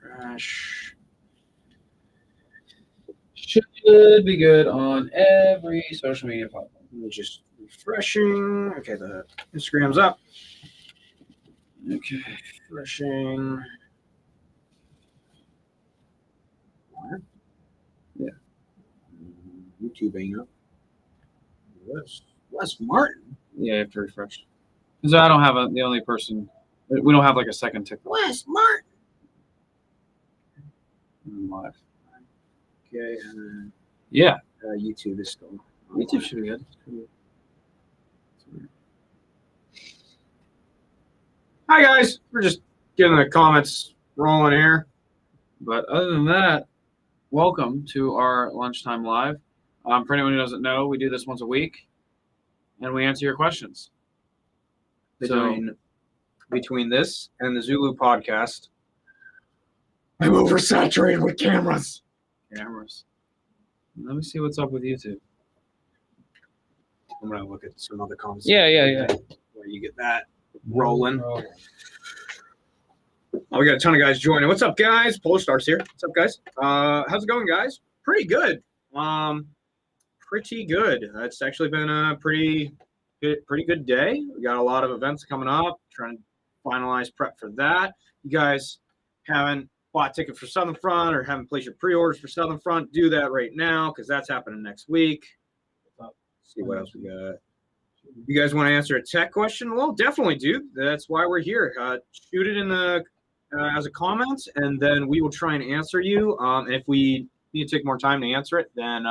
Refresh. Should be good on every social media platform. Just refreshing. Okay, the Instagram's up. Okay. Refreshing. Yeah. YouTube ain't up. Wes Martin. Yeah, you have to refresh. Because I don't have the only person. We don't have like a second TikTok. Wes Martin. Live. Okay. Yeah. YouTube is still. YouTube should be good. Hi guys, we're just getting the comments rolling here. But other than that, welcome to our lunchtime live. For anyone who doesn't know, we do this once a week, and we answer your questions. Between this and the Zulu podcast, I'm oversaturated with cameras. Let me see what's up with YouTube. I'm gonna look at some other comments. Yeah. Where you get that rolling. Oh, we got a ton of guys joining. What's up, guys? Polar Stars here. What's up, guys? How's it going, guys? Pretty good. Pretty good. It's actually been a pretty good day. We got a lot of events coming up. Trying to finalize prep for that. You guys haven't bought tickets for Southern Front or haven't placed your pre-orders for Southern Front, do that right now because that's happening next week. Let's see what else we got. You guys want to answer a tech question? Well, definitely, dude. That's why we're here. Shoot it in the as a comment, and then we will try and answer you. And if we need to take more time to answer it, then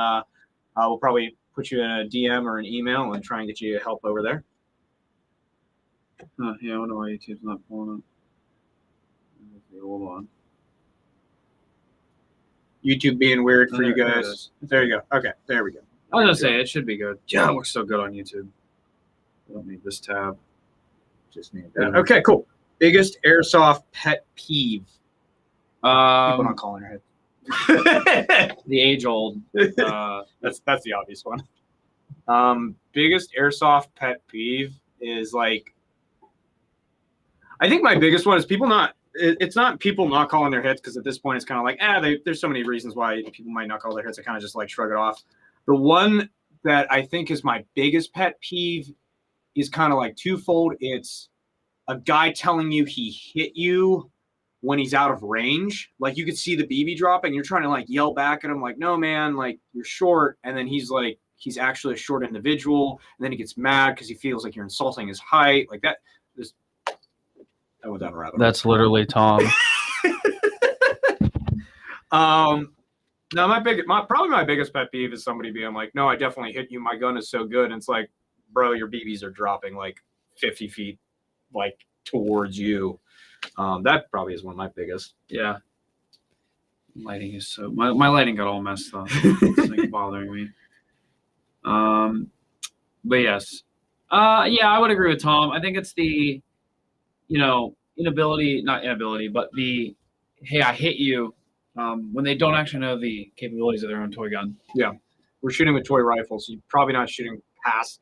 we'll probably put you in a DM or an email and try and get you help over there. Yeah, I wonder why YouTube's not pulling up. Hold on. YouTube being weird for you guys. There you go. Okay, there we go. I was gonna say it should be good. Yeah, it looks so good on YouTube. I don't need this tab. Just need that. Okay, cool. Biggest airsoft pet peeve. People not calling her head. The age-old. That's the obvious one. Biggest airsoft pet peeve is like. I think my biggest one is people not. It's not people not calling their hits because at this point it's kind of like there's so many reasons why people might not call their hits. I kind of just like shrug it off. The one that I think is my biggest pet peeve is kind of like twofold. It's a guy telling you he hit you when he's out of range. Like you could see the BB dropping. You're trying to like yell back at him like, no, man, like you're short. And then he's like, he's actually a short individual. And then he gets mad because he feels like you're insulting his height. Like that. I went down a rabbit hole. That's literally Tom. No, probably my biggest pet peeve is somebody being like, no, I definitely hit you. My gun is so good. And it's like, bro, your BBs are dropping like 50 feet, like towards you. That probably is one of my biggest. Yeah. Lighting is so, my lighting got all messed up. It's like bothering me. But yes. Yeah, I would agree with Tom. I think it's the, not inability, but the, hey, I hit you. When they don't actually know the capabilities of their own toy gun. Yeah. We're shooting with toy rifles. So you're probably not shooting past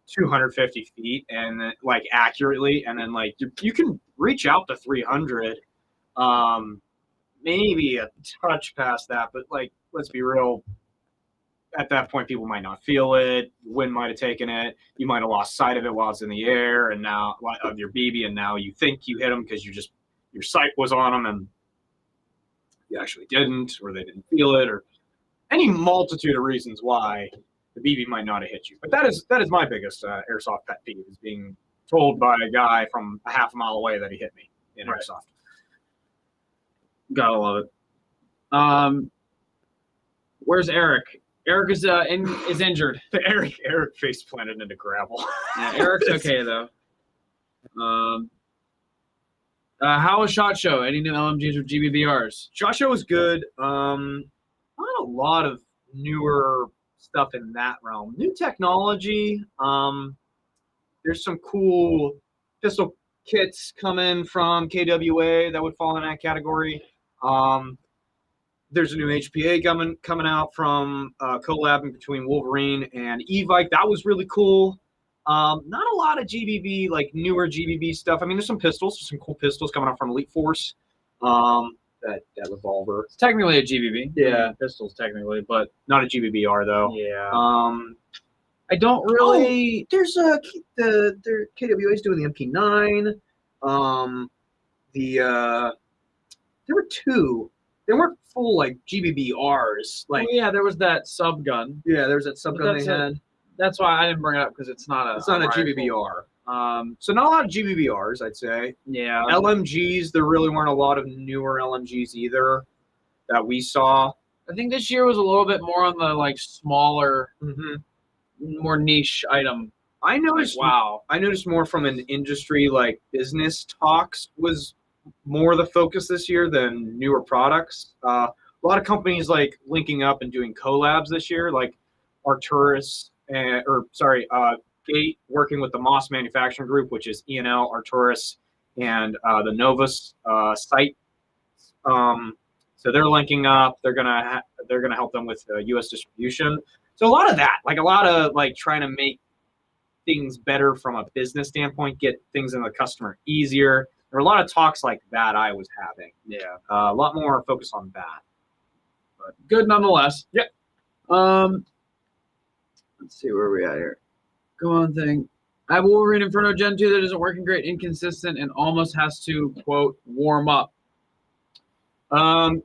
250 feet and then like accurately. And then like you can reach out to 300, maybe a touch past that, but like, let's be real. At that point, people might not feel it. Wind might have taken it. You might have lost sight of it while it's in the air and now of your BB. And now you think you hit them because your sight was on them and you actually didn't, or they didn't feel it, or any multitude of reasons why the BB might not have hit you. But that is my biggest airsoft pet peeve is being told by a guy from a half a mile away that he hit me in airsoft. Gotta love it. Where's Eric? Eric is injured. Eric face planted into gravel. Yeah, Eric's okay though. How was SHOT Show? Any new LMGs or GBBRs? SHOT Show was good. Not a lot of newer stuff in that realm. New technology. There's some cool pistol kits coming from KWA that would fall in that category. There's a new HPA coming out from collabing between Wolverine and E-Vike. That was really cool. Not a lot of GBB, like newer GBB stuff. I mean, there's some pistols, some cool pistols coming out from Elite Force. that revolver. It's technically a GBB. Yeah. Pistols technically, but Not a GBBR though. yeah. I don't really. There's the KWA's doing the MP9. There were two. They weren't full like GBBRs. Like yeah, there was that sub gun. yeah, there's that sub gun they had. That's why I didn't bring it up because it's not a rifle. GBBR. So not a lot of GBBRs, I'd say. Yeah. LMGs, there really weren't a lot of newer LMGs either that we saw. I think this year was a little bit more on the like smaller, more niche item. I noticed. Like, wow. I noticed more from an industry like business talks was more the focus this year than newer products. A lot of companies like linking up and doing collabs this year, like Arcturus Gate working with the Moss Manufacturing Group, which is E&L, Arcturus, and the Novus site. So they're linking up. They're gonna help them with U.S. distribution. So a lot of that, like a lot of like trying to make things better from a business standpoint, get things in the customer easier. There were a lot of talks like that I was having. Yeah. A lot more focus on that. But good nonetheless. Yep. Let's see where we at here. Go on thing. I have Wolverine Inferno Gen 2 that isn't working great, inconsistent, and almost has to, quote, warm up. I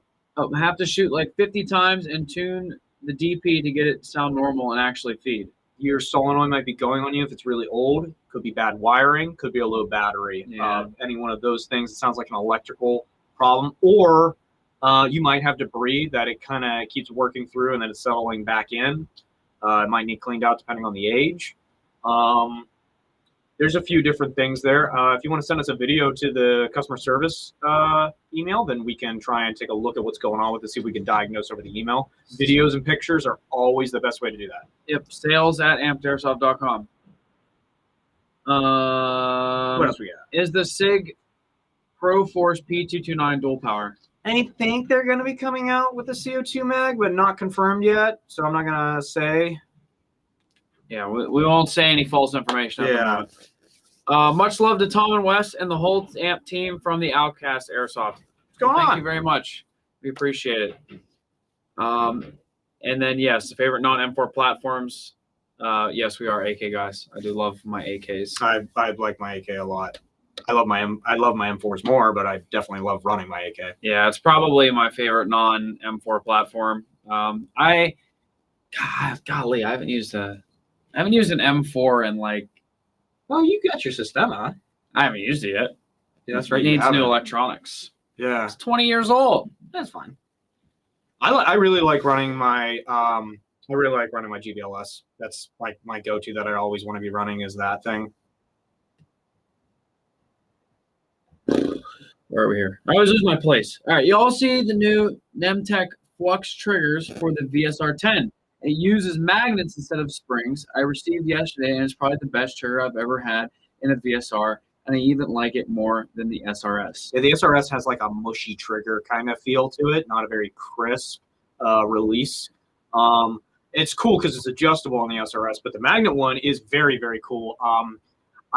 have to shoot like 50 times and tune the DP to get it to sound normal and actually feed. Your solenoid might be going on you if it's really old. Could be bad wiring. Could be a low battery. Yeah. Any one of those things. It sounds like an electrical problem. Or you might have debris that it kind of keeps working through and then it's settling back in. It might need cleaned out depending on the age. There's a few different things there. If you want to send us a video to the customer service email, then we can try and take a look at what's going on with it, see if we can diagnose over the email. Videos and pictures are always the best way to do that. Yep, sales@ampedairsoft.com. What else we got? Is the SIG Pro Force P229 dual power? I think they're going to be coming out with a CO2 mag, but not confirmed yet, so I'm not going to say. Yeah, we won't say any false information. Yeah. Much love to Tom and Wes and the whole AMP team from the Outcast Airsoft. What's going on? Thank you very much. We appreciate it. And then, yes, the favorite non-M4 platforms. Yes, we are AK guys. I do love my AKs. I like my AK a lot. I love my M4s more, but I definitely love running my AK. Yeah, it's probably my favorite non-M4 platform. I haven't used an M4 in like. Well, you got your Sistema. I haven't used it yet. Yeah, that's right. It needs new electronics. Yeah, it's 20 years old. That's fine. I really like running my GBLS. That's like my go-to that I always want to be running is that thing. Where are we here? I always lose my place. All right, you all see the new Nemtech Flux triggers for the VSR10. It uses magnets instead of springs. I received yesterday, and it's probably the best trigger I've ever had in a VSR, and I even like it more than the SRS. Yeah, the SRS has like a mushy trigger kind of feel to it, not a very crisp release. It's cool because it's adjustable on the SRS, but the magnet one is very, very cool.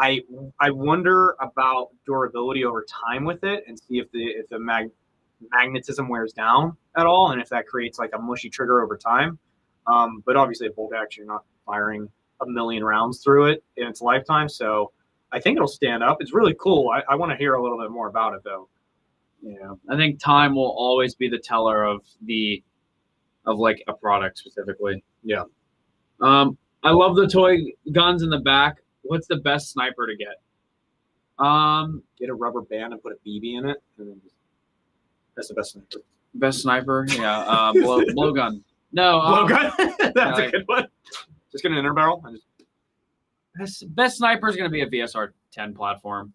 I wonder about durability over time with it and see if the magnetism wears down at all and if that creates like a mushy trigger over time. But obviously a bolt action, you're not firing a million rounds through it in its lifetime. So I think it'll stand up. It's really cool. I want to hear a little bit more about it though. Yeah, I think time will always be the teller of like a product specifically. Yeah. I love the toy guns in the back. What's the best sniper to get? Get a rubber band and put a BB in it. And then that's the best sniper. Best sniper? Yeah. Blow gun. No. Blow gun? That's a good one. Just get an inner barrel. Best sniper is going to be a VSR 10 platform.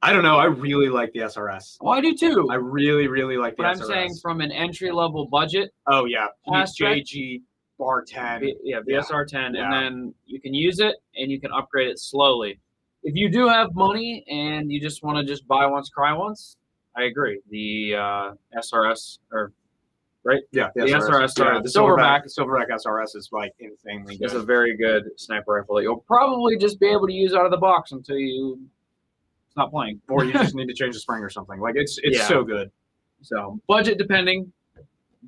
I don't know. I really like the SRS. Oh, I do too. I really, really like the SRS. But I'm saying from an entry-level budget. Oh, yeah. Aspect, JG Bar 10. Yeah, VSR 10. Yeah. And then you can use it and you can upgrade it slowly. If you do have money and you just want to just buy once, cry once, I agree. The SRS, right? Yeah, the SRS. Sorry, the Silverback SRS is like insanely good. It's a very good sniper rifle that you'll probably just be able to use out of the box until you stop playing. Or you just need to change the spring or something. Like it's Yeah. so good. So budget depending.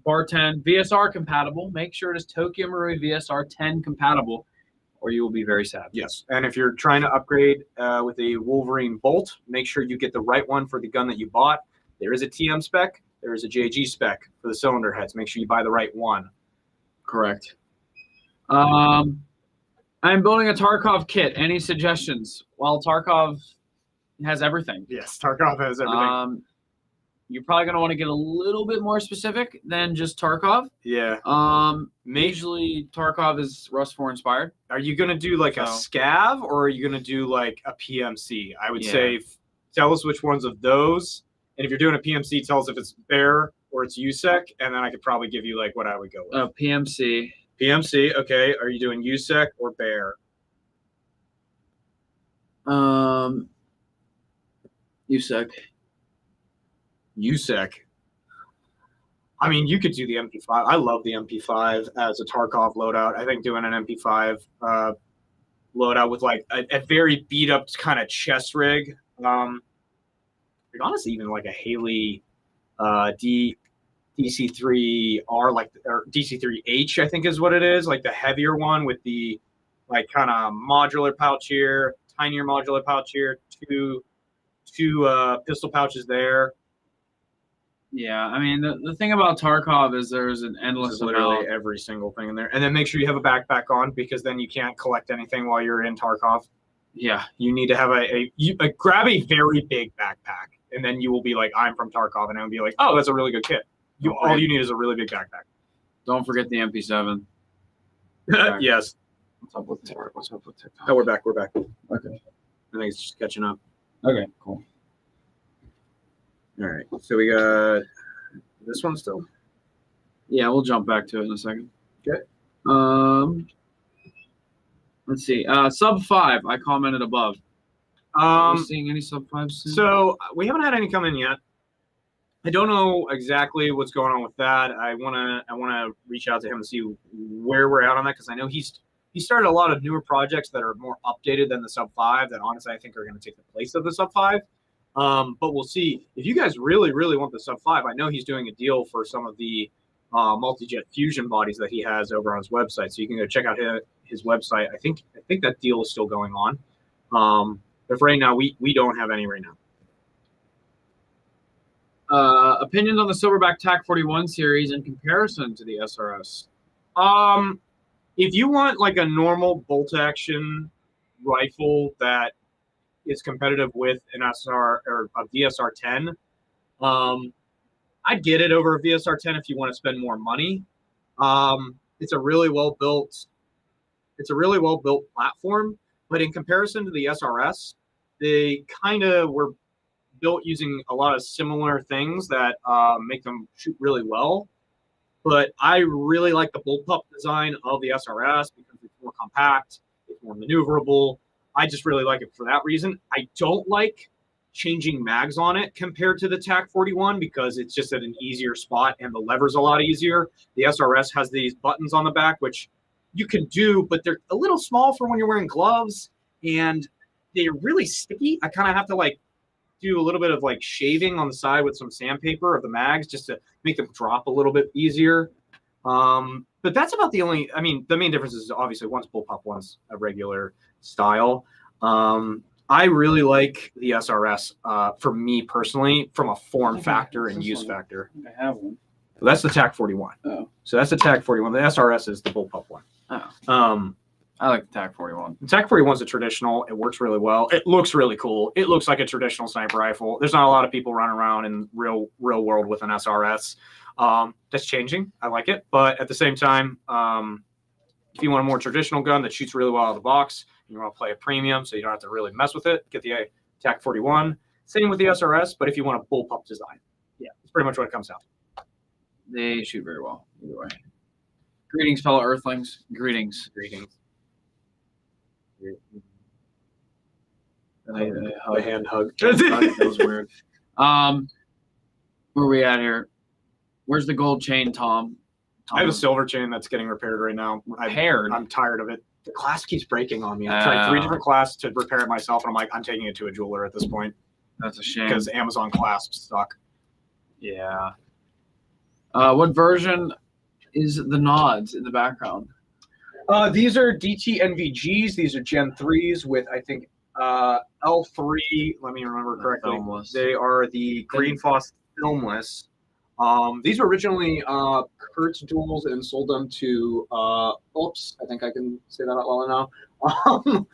Bar 10, VSR compatible. Make sure it is Tokyo Marui VSR 10 compatible, or you will be very sad. Yes, and if you're trying to upgrade with a Wolverine bolt, make sure you get the right one for the gun that you bought. There is a TM spec. There is a JG spec for the cylinder heads. Make sure you buy the right one. Correct. I'm building a Tarkov kit. Any suggestions? Well, Tarkov has everything. Yes, Tarkov has everything. You're probably going to want to get a little bit more specific than just Tarkov. Yeah. Usually Tarkov is Rust 4 inspired. Are you going to do like a scav, or are you going to do like a PMC? I would say tell us which ones of those. And if you're doing a PMC, tell us if it's Bear or it's USEC, and then I could probably give you like what I would go with. PMC. PMC, okay. Are you doing USEC or Bear? USEC. USEC. I mean, you could do the MP5. I love the MP5 as a Tarkov loadout. I think doing an MP5 loadout with like a very beat up kind of chest rig. Honestly, even like a Haley DC3R, like, or DC3H, I think is what it is, like the heavier one with the like kind of modular pouch here, tinier modular pouch here, two pistol pouches there. Yeah, I mean the thing about Tarkov is there's an endless literally every single thing in there, and then make sure you have a backpack on, because then you can't collect anything while you're in Tarkov. Yeah, you need to have grab a very big backpack, and then you will be like, I'm from Tarkov, and I'll be like, oh, that's a really good kit. All you need is a really big backpack. Don't forget the MP7. Yes. What's up with TikTok? Oh, we're back. Okay. I think it's just catching up. Okay, cool. All right. So we got this one still. Yeah, we'll jump back to it in a second. Okay. Let's see. Sub 5, I commented above. Are we seeing any sub 5s soon? So we haven't had any come in yet. I don't know exactly what's going on with that. I wanna reach out to him and see where we're at on that, because I know he started a lot of newer projects that are more updated than the sub 5 that honestly I think are going to take the place of the sub 5. But we'll see. If you guys really, really want the sub 5, I know he's doing a deal for some of the multi-jet fusion bodies that he has over on his website. So you can go check out his website. I think that deal is still going on. But for right now, we don't have any right now. Opinions on the Silverback TAC 41 series in comparison to the SRS? If you want like a normal bolt action rifle that is competitive with an SR or a VSR 10, I'd get it over a VSR 10 if you want to spend more money. It's a really well built platform, but in comparison to the SRS, they kind of were built using a lot of similar things that make them shoot really well. But I really like the bullpup design of the SRS because it's more compact, it's more maneuverable. I just really like it for that reason. I don't like changing mags on it compared to the TAC 41 because it's just at an easier spot and the lever's a lot easier. The SRS has these buttons on the back, which you can do, but they're a little small for when you're wearing gloves, and they're really sticky. I kind of have to like do a little bit of like shaving on the side with some sandpaper of the mags just to make them drop a little bit easier. But that's about the only, I mean, the main difference is obviously one's bullpup, one's a regular style. I really like the SRS for me personally from a form factor and use factor. I have one. So that's the TAC 41. Oh. So that's the TAC 41. The SRS is the bullpup one. Oh. I like the TAC 41. The TAC 41 is a traditional. It works really well. It looks really cool. It looks like a traditional sniper rifle. There's not a lot of people running around in real world with an SRS. That's changing. I like it. But at the same time, if you want a more traditional gun that shoots really well out of the box, and you want to play a premium so you don't have to really mess with it, get the TAC 41. Same with the SRS, but if you want a bullpup design. Yeah, it's pretty much what it comes down to. They shoot very well, either way. Greetings, fellow Earthlings. Greetings. The hand hug. That was weird. Where are we at here? Where's the gold chain, Tom? I have a silver chain that's getting repaired right now. I'm tired of it. The clasp keeps breaking on me. I've tried 3 different clasps to repair it myself, and I'm like, I'm taking it to a jeweler at this point. That's a shame. Because Amazon clasps suck. Yeah. What version is the nods in the background? These are DT NVGs. These are Gen 3s with, I think, L3. Let me remember correctly. Filmless. They are the Green Foss filmless. These were originally Kurtz duals and sold them to, oops, I think I can say that out loud now.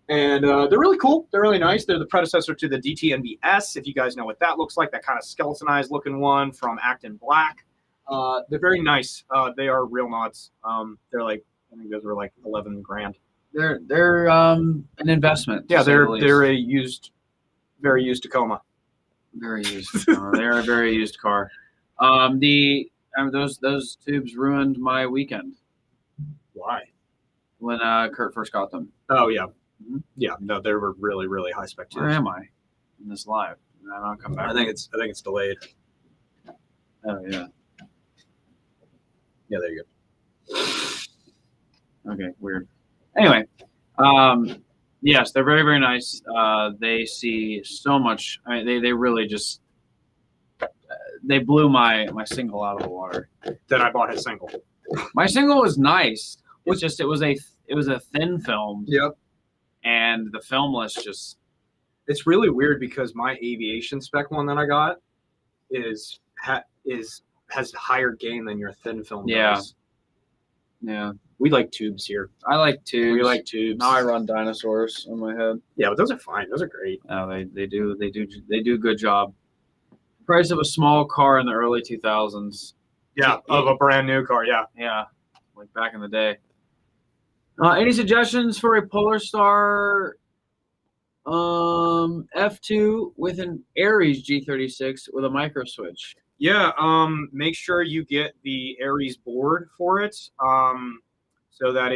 And they're really cool. They're really nice. They're the predecessor to the DT NVS, if you guys know what that looks like, that kind of skeletonized looking one from Acton Black. They're very nice. They are real nods. They're like, I think those were like 11 grand. They're an investment. Yeah, they're a used, very used Tacoma. Very used. They're a very used car. Those tubes ruined my weekend. Why? When Kurt first got them. Oh yeah, yeah. No, they were really, really high spec tubes. Where am I in this live? I don't come back. I think it's delayed. Oh yeah. Yeah, there you go. Okay, weird. Anyway, yes, they're very, very nice. They see so much. I mean, they really just they blew my single out of the water. Then I bought his single. My single was nice. It's just it was a thin film. Yep. And the filmless just. It's really weird because my aviation spec one that I got has higher gain than your thin film does. Yeah. We like tubes here. I like tubes. We like tubes. Now I run dinosaurs on my head. Yeah, but those are fine. Those are great. Oh, they do a good job. Price of a small car in the early 2000s. Yeah, of a brand new car. Yeah. Yeah, like back in the day. Any suggestions for a Polar Star F2 with an Aries G36 with a micro switch? Yeah, make sure you get the Aries board for it, so that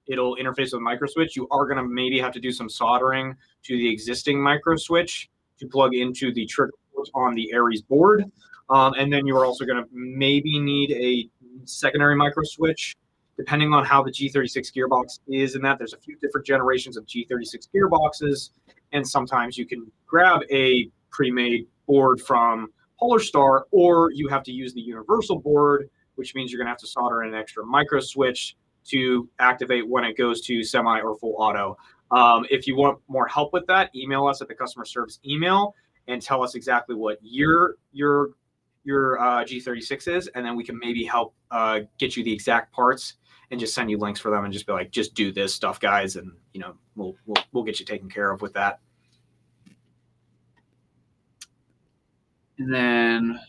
it'll interface with micro switch. You are gonna maybe have to do some soldering to the existing micro switch to plug into the trigger port on the Aries board, and then you are also gonna maybe need a secondary micro switch, depending on how the G36 gearbox is. And that there's a few different generations of G36 gearboxes, and sometimes you can grab a pre-made board from Polar Star, or you have to use the universal board, which means you're going to have to solder in an extra micro switch to activate when it goes to semi or full auto. If you want more help with that, email us at the customer service email and tell us exactly what year your G36 is, and then we can maybe help get you the exact parts and just send you links for them and just be like, just do this stuff, guys, and we'll get you taken care of with that. And then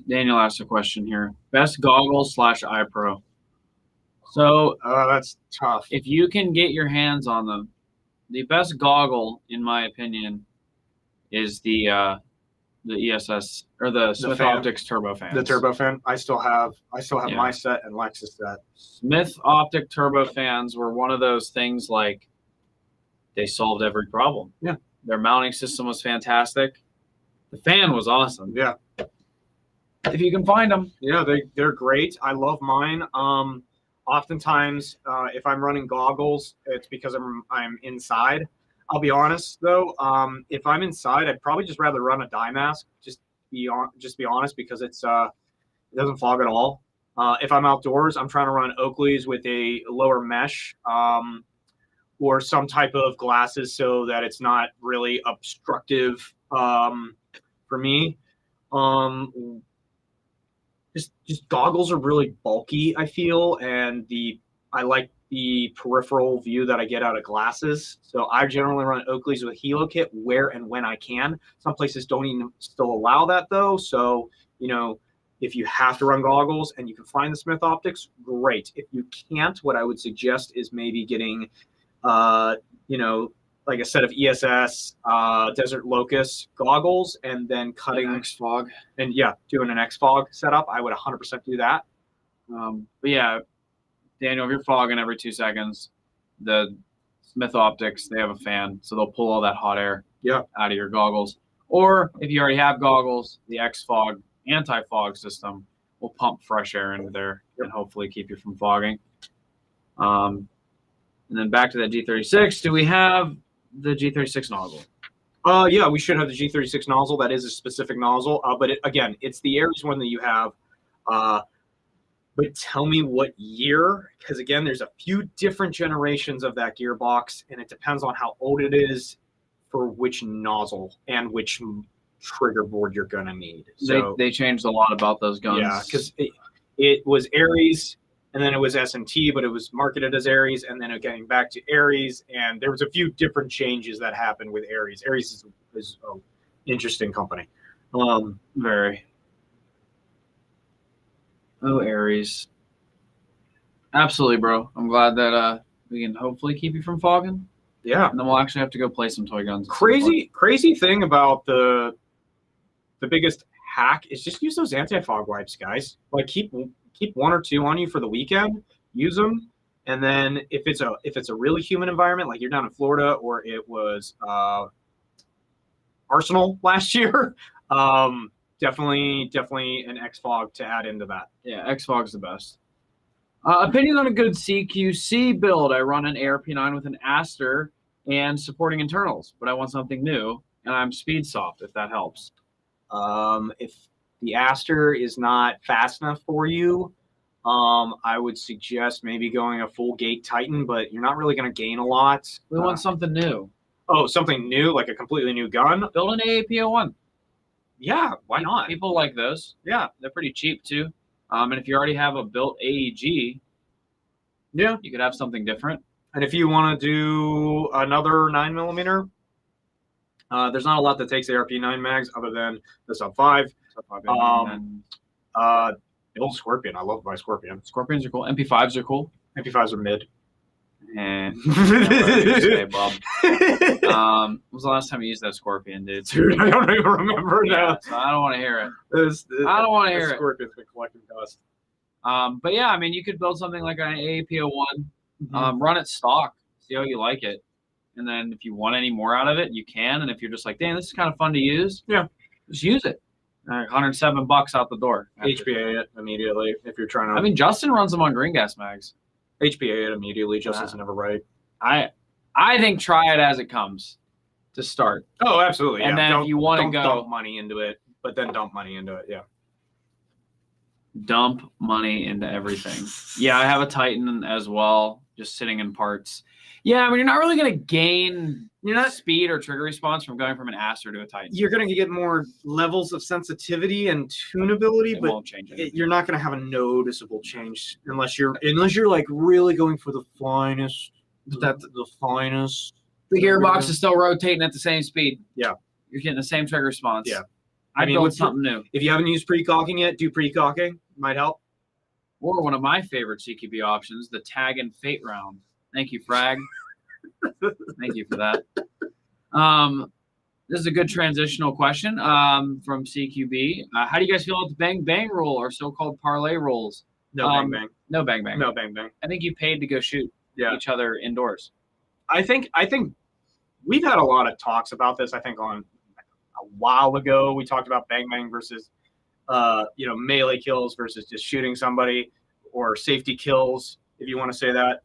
Daniel asked a question here. Best goggles / eye pro. So that's tough. If you can get your hands on them, the best goggle, in my opinion, is the ESS or the Smith Optics turbofans. The turbofan. I still have my set and Lexus set. Smith Optic turbofans were one of those things, like, they solved every problem. Yeah. Their mounting system was fantastic. The fan was awesome. Yeah. If you can find them. Yeah, they're great. I love mine. Oftentimes, if I'm running goggles, it's because I'm inside. I'll be honest though. If I'm inside, I'd probably just rather run a dye mask. Just be honest, because it doesn't fog at all. If I'm outdoors, I'm trying to run Oakleys with a lower mesh, or some type of glasses so that it's not really obstructive. For me, just goggles are really bulky, I feel, and I like the peripheral view that I get out of glasses. So I generally run Oakleys with Helo kit where and when I can. Some places don't even still allow that though. So, if you have to run goggles and you can find the Smith Optics, great. If you can't, what I would suggest is maybe getting, like a set of ESS Desert Locust goggles, and then cutting X-Fog. And doing an X-Fog setup. I would 100% do that. But yeah, Daniel, if you're fogging every 2 seconds, the Smith Optics, they have a fan, so they'll pull all that hot air out of your goggles. Or if you already have goggles, the X-Fog anti-fog system will pump fresh air into there and hopefully keep you from fogging. And then back to that G36. Do we have the G36 nozzle? Yeah, we should have the G36 nozzle. That is a specific nozzle, but again, it's the Aries one that you have. But tell me what year, because again, there's a few different generations of that gearbox, and it depends on how old it is for which nozzle and which trigger board you're gonna need. So They changed a lot about those guns. yeah, because it was Aries, and then it was S&T, but it was marketed as Aries, and then it getting back to Aries, and there was a few different changes that happened with Aries. Aries is an interesting company. Very. Oh, Aries. Absolutely, bro. I'm glad that we can hopefully keep you from fogging. Yeah. And then we'll actually have to go play some toy guns. Crazy thing about the biggest hack is just use those anti-fog wipes, guys. Like keep one or two on you for the weekend, use them, and then if it's a really humid environment, like you're down in Florida or it was Arsenal last year, definitely an X-Fog to add into that. Yeah, X-Fog's the best. Opinion on a good CQC build. I run an ARP9 with an Aster and supporting internals, but I want something new, and I'm speed soft, if that helps. If the Aster is not fast enough for you, I would suggest maybe going a full gate Titan, but you're not really going to gain a lot. We want something new. Oh, something new, like a completely new gun? Build an AAP01. Yeah, why not? People like those. Yeah. They're pretty cheap, too. And if you already have a built AEG, yeah, you could have something different. And if you want to do another 9mm, there's not a lot that takes ARP9 mags other than the Sub 5. The old Scorpion. I love my Scorpion. Scorpions are cool. MP5s are cool. MP5s are mid. And say, Bob. When was the last time you used that Scorpion, dude? Dude, I don't even remember now. So I don't want to hear it. I don't want to hear it. Scorpion's been collecting dust. But yeah, I mean, you could build something like an AAP01, run it stock, see how you like it, and then if you want any more out of it, you can. And if you're just like, damn, this is kind of fun to use, yeah, just use it. $107 out the door. HPA it immediately if you're trying to. I mean, Justin runs them on green gas mags. HPA it immediately. Justin's never right. I think try it as it comes to start. Oh, absolutely. And then if you want to go dump money into it, but then dump money into it. Yeah. Dump money into everything. Yeah, I have a Titan as well, just sitting in parts. Yeah, I mean, you're not really going to gain speed or trigger response from going from an Aster to a Titan. You're going to get more levels of sensitivity and tunability, but won't change you're not going to have a noticeable change unless you're like really going for the finest. The finest. The gearbox is still rotating at the same speed. Yeah, you're getting the same trigger response. Yeah, I mean, build something new. If you haven't used pre-caulking yet, do pre-caulking. Might help. Or one of my favorite CQB options, the Tag and Fate round. Thank you, Frag. Thank you for that. This is a good transitional question from CQB. How do you guys feel about the bang bang rule or so-called parlay rules? No bang bang. No bang bang. No bang bang. I think you paid to go shoot each other indoors. I think we've had a lot of talks about this. I think on a while ago we talked about bang bang versus melee kills versus just shooting somebody, or safety kills, if you want to say that.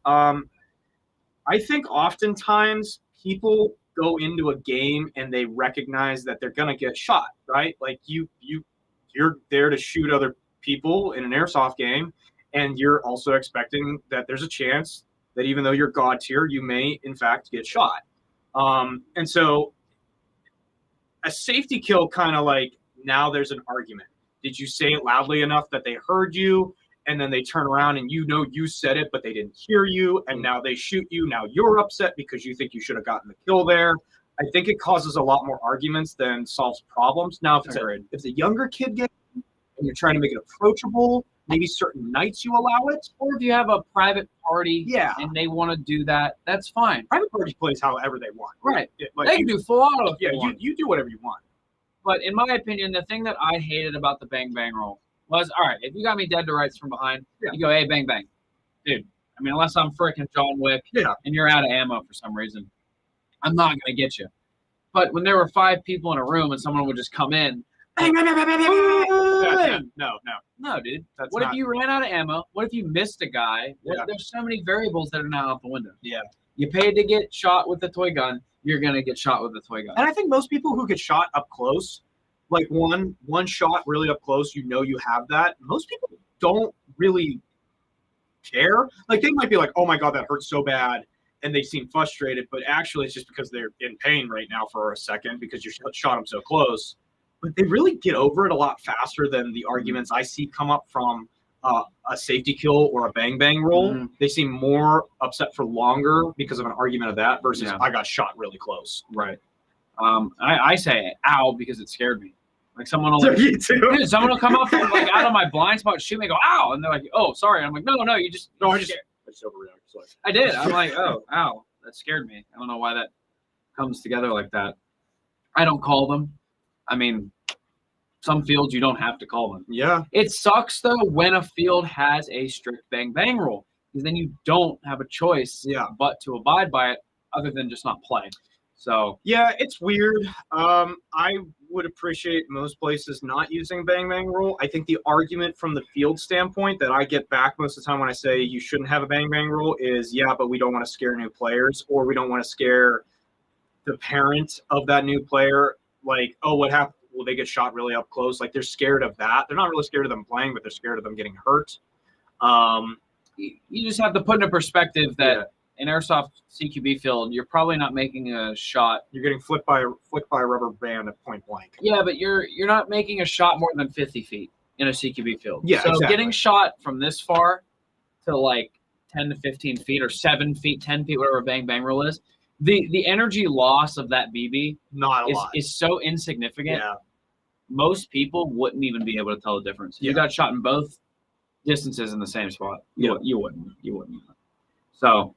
I think oftentimes people go into a game and they recognize that they're gonna get shot, right? Like you're there to shoot other people in an airsoft game, and you're also expecting that there's a chance that even though you're god tier, you may in fact get shot. And so a safety kill kind of like, now there's an argument. Did you say it loudly enough that they heard you? And then they turn around and you said it, but they didn't hear you. And now they shoot you. Now you're upset because you think you should have gotten the kill there. I think it causes a lot more arguments than solves problems. Now, if it's a younger kid game and you're trying to make it approachable, maybe certain nights you allow it. Or if you have a private party and they want to do that, that's fine. Private party plays however they want. Right. They can do full auto. Yeah, you do whatever you want. But in my opinion, the thing that I hated about the bang bang rule was, all right, if you got me dead to rights from behind, you go, hey, bang bang. Dude, I mean, unless I'm freaking John Wick and you're out of ammo for some reason, I'm not going to get you. But when there were 5 people in a room and someone would just come in, bang, bang, bang, bang, bang, bang, no, dude. If you ran out of ammo? What if you missed a guy? There's so many variables that are now out the window. Yeah. You paid to get shot with the toy gun. You're gonna get shot with the toy gun. And I think most people who get shot up close, like one shot really up close, you have that. Most people don't really care. Like they might be like, "Oh my god, that hurts so bad," and they seem frustrated, but actually it's just because they're in pain right now for a second because you shot them so close. But they really get over it a lot faster than the arguments I see come up from a safety kill or a bang bang roll. Mhm. They seem more upset for longer because of an argument of that versus I got shot really close. Right. I say ow because it scared me. Like someone will You too. dude, someone will come up from like out of my blind spot, shoot me, go ow, and they're like, oh, sorry. I'm like, no, you just I just overreacted. Sorry. I did. I'm like, oh, ow, that scared me. I don't know why that comes together like that. I don't call them. I mean, some fields you don't have to call them. Yeah. It sucks though when a field has a strict bang bang rule because then you don't have a choice but to abide by it other than just not play. So yeah, it's weird. I would appreciate most places not using bang bang rule. I think the argument from the field standpoint that I get back most of the time when I say you shouldn't have a bang bang rule is but we don't want to scare new players or we don't want to scare the parent of that new player. Like, oh, what happened? Will they get shot really up close? Like they're scared of that. They're not really scared of them playing, but they're scared of them getting hurt. You just have to put into perspective that in Airsoft CQB field, you're probably not making a shot. You're getting flicked by a rubber band at point blank. Yeah, but you're not making a shot more than 50 feet in a CQB field. Yeah, so exactly. Getting shot from this far to like 10 to 15 feet or 7 feet, 10 feet, whatever bang bang rule is, the energy loss of that BB is so insignificant. Yeah. Most people wouldn't even be able to tell the difference. If you got shot in both distances in the same spot, you wouldn't. So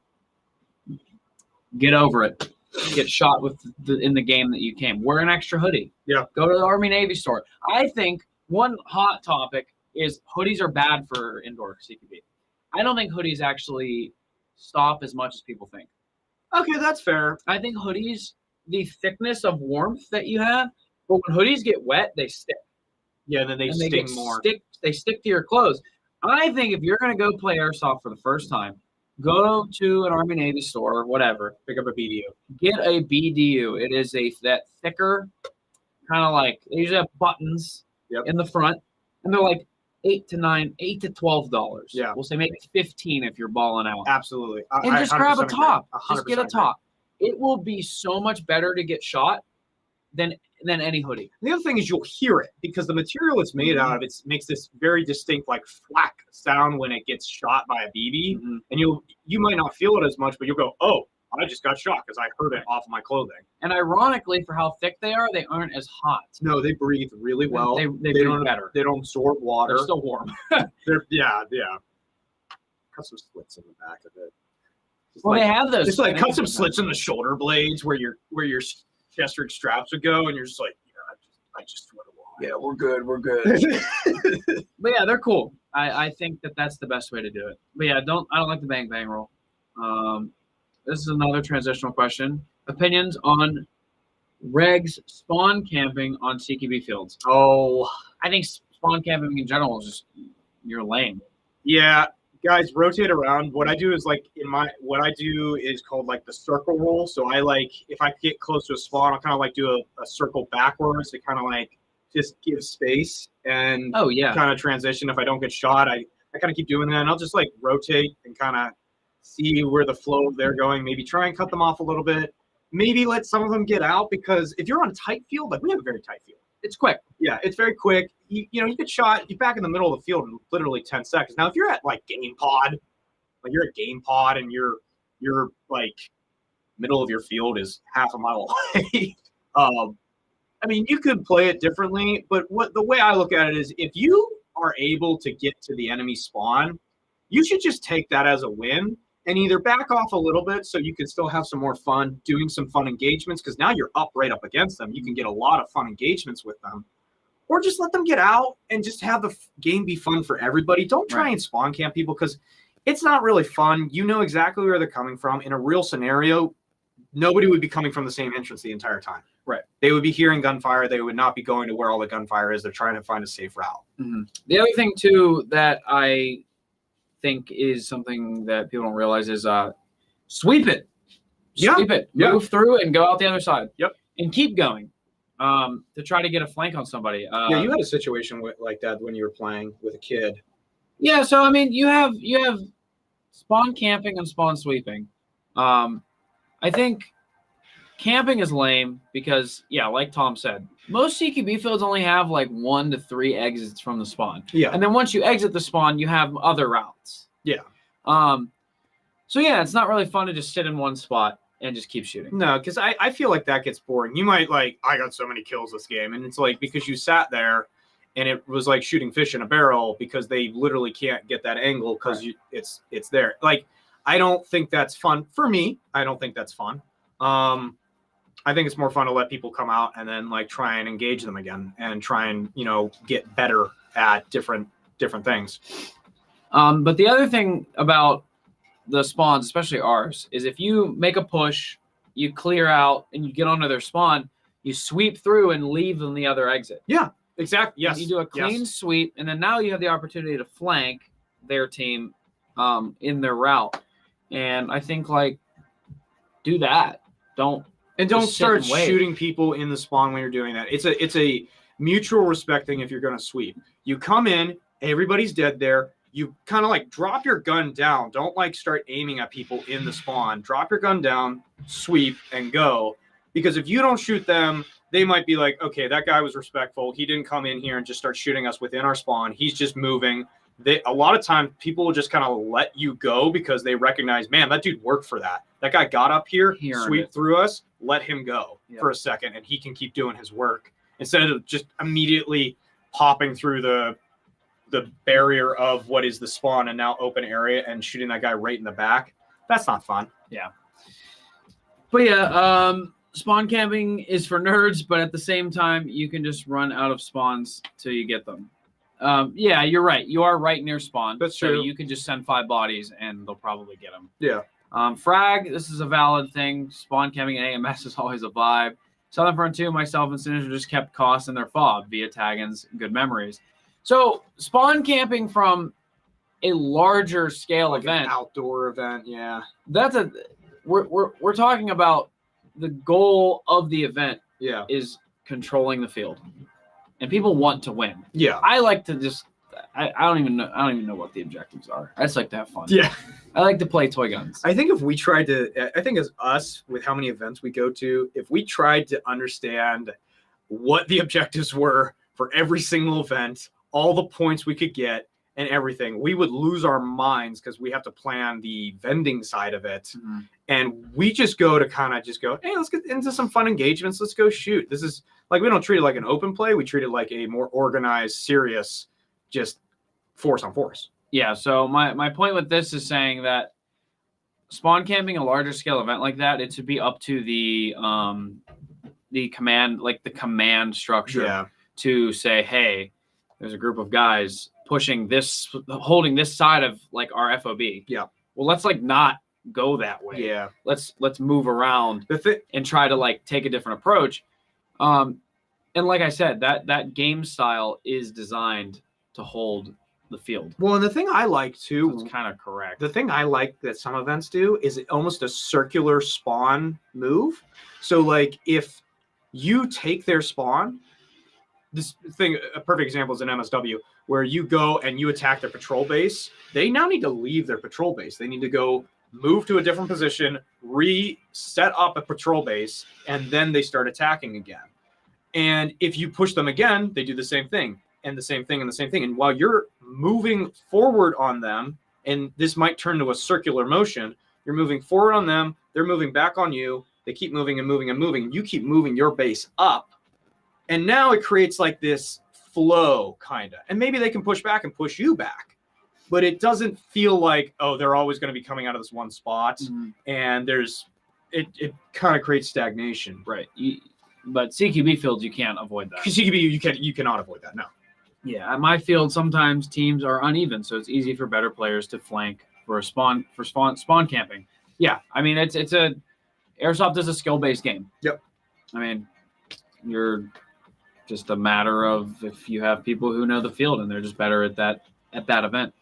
get over it. Get shot in the game that you came. Wear an extra hoodie. Yeah. Go to the Army Navy store. I think one hot topic is hoodies are bad for indoor CQB. I don't think hoodies actually stop as much as people think. Okay, that's fair. I think hoodies, the thickness of warmth that you have, but when hoodies get wet, they stick. Yeah, then they sting more. They stick to your clothes. I think if you're going to go play Airsoft for the first time, go to an Army Navy store, whatever. Pick up a BDU. Get a BDU. It is that thicker, kind of like, they usually have buttons in the front, and they're like $8 to $12. Yeah. We'll say maybe 15 if you're balling out. Absolutely. And just grab a top. Just get a agree. top. It will be so much better to get shot than any hoodie. The other thing is you'll hear it because the material it's made out of makes this very distinct like thwack sound when it gets shot by a BB, and you might not feel it as much, but you'll go, oh, I just got shot because I heard it off of my clothing. And ironically, for how thick they are, they aren't as hot. No, they breathe really well. They breathe better. They don't absorb water. They're still warm. Yeah. Cut some slits in the back of it. They have those. Just like cut some slits in the shoulder blades where your chest rig straps would go, and you're just like, I just threw it away. Yeah, we're good. But yeah, they're cool. I think that's the best way to do it. But yeah, I don't like the bang bang roll. This is another transitional question. Opinions on regs spawn camping on CQB fields. Oh, I think spawn camping in general is just you're lame. Yeah. Guys, rotate around. What I do is called like the circle roll. So if I get close to a spawn, I'll kind of like do a circle backwards to kind of like just give space and kind of transition. If I don't get shot, I kind of keep doing that, and I'll just like rotate and kind of see where the flow of they're going. Maybe try and cut them off a little bit. Maybe let some of them get out because if you're on a tight field, like we have a very tight field. It's quick. Yeah, it's very quick. You get shot, you're back in the middle of the field in literally 10 seconds. Now, if you're at like game pod, like you're at game pod and you're like middle of your field is half a mile away. I mean, you could play it differently, but the way I look at it is if you are able to get to the enemy spawn, you should just take that as a win and either back off a little bit so you can still have some more fun doing some fun engagements because now you're right up against them. You can get a lot of fun engagements with them. Or just let them get out and just have the game be fun for everybody. Don't try and spawn camp people because it's not really fun. You know exactly where they're coming from. In a real scenario, nobody would be coming from the same entrance the entire time. Right. They would be hearing gunfire. They would not be going to where all the gunfire is. They're trying to find a safe route. Mm-hmm. The other thing, too, that I think is something that people don't realize is sweep it. sweep it, move through, and go out the other side. Yep. And keep going to try to get a flank on somebody. Yeah, you had a situation like that when you were playing with a kid. Yeah, so I mean, you have spawn camping and spawn sweeping. I think camping is lame because, yeah, like Tom said, most CQB fields only have like 1 to 3 exits from the spawn. Yeah. And then once you exit the spawn, you have other routes. Yeah. So yeah, it's not really fun to just sit in one spot and just keep shooting. No, because I feel like that gets boring. You might I got so many kills this game, and it's like because you sat there and it was like shooting fish in a barrel because they literally can't get that angle because it's there. Like, I don't think that's fun. For me, I don't think that's fun. I think it's more fun to let people come out and then like try and engage them again and try and, get better at different things. But the other thing about the spawns, especially ours, is if you make a push, you clear out and you get onto their spawn, you sweep through and leave them the other exit. Yeah, exactly. Yes. You do a clean sweep, and then now you have the opportunity to flank their team in their route. And I think do that. Don't start shooting people in the spawn when you're doing that. It's a mutual respect thing if you're going to sweep. You come in, everybody's dead there. You kind of drop your gun down. Don't start aiming at people in the spawn. Drop your gun down, sweep, and go. Because if you don't shoot them, they might be like, okay, that guy was respectful. He didn't come in here and just start shooting us within our spawn. He's just moving. A lot of times people will just kind of let you go because they recognize, man, that dude worked for that. That guy got up here, sweep through us, let him go for a second, and he can keep doing his work instead of just immediately popping through the barrier of what is the spawn and now open area and shooting that guy right in the back. That's not fun. Yeah. But yeah, spawn camping is for nerds, but at the same time, you can just run out of spawns till you get them. Yeah, you're right. You are right near spawn. That's so true. You can just send 5 bodies and they'll probably get them. Yeah. Frag, this is a valid thing. Spawn camping and AMS is always a vibe. Southern Front 2, myself and Sinister just kept costs in their fob via tag-ins, good memories. So spawn camping from a larger scale event, an outdoor event, yeah. We're talking about the goal of the event. Yeah. Is controlling the field, and people want to win. Yeah. I like to just. I don't even know what the objectives are. I just like to have fun. Yeah. I like to play toy guns. I think if we tried to, I think as us with how many events we go to, if we tried to understand what the objectives were for every single event, all the points we could get and everything, we would lose our minds because we have to plan the vending side of it. Mm-hmm. And we just go to kind of just go, hey, let's get into some fun engagements. Let's go shoot. This is we don't treat it like an open play. We treat it like a more organized, serious, just force on force. Yeah. So my point with this is saying that spawn camping a larger scale event like that, it should be up to the command, the command structure to say, hey, there's a group of guys pushing this, holding this side of our FOB. Yeah. Well, let's not go that way. Yeah. Let's move around and try to take a different approach. And like I said, that game style is designed to hold the field. Well, and the thing I like too, so it's kind of correct. The thing I like that some events do is almost a circular spawn move. So if you take their spawn, this thing, a perfect example is an MSW, where you go and you attack their patrol base. They now need to leave their patrol base. They need to go move to a different position, reset up a patrol base, and then they start attacking again. And if you push them again, they do the same thing, and the same thing, and the same thing. And while you're moving forward on them, and this might turn to a circular motion, you're moving forward on them, they're moving back on you, they keep moving and moving and moving, and you keep moving your base up. And now it creates this flow, kind of. And maybe they can push back and push you back. But it doesn't feel like, oh, they're always going to be coming out of this one spot. Mm-hmm. And it kind of creates stagnation. Right. But CQB fields, you can't avoid that. CQB, you cannot avoid that, no. Yeah, at my field, sometimes teams are uneven, so it's easy for better players to flank for spawn camping. Yeah, I mean, it's Airsoft is a skill-based game. Yep. I mean, you're just a matter of if you have people who know the field and they're just better at that event.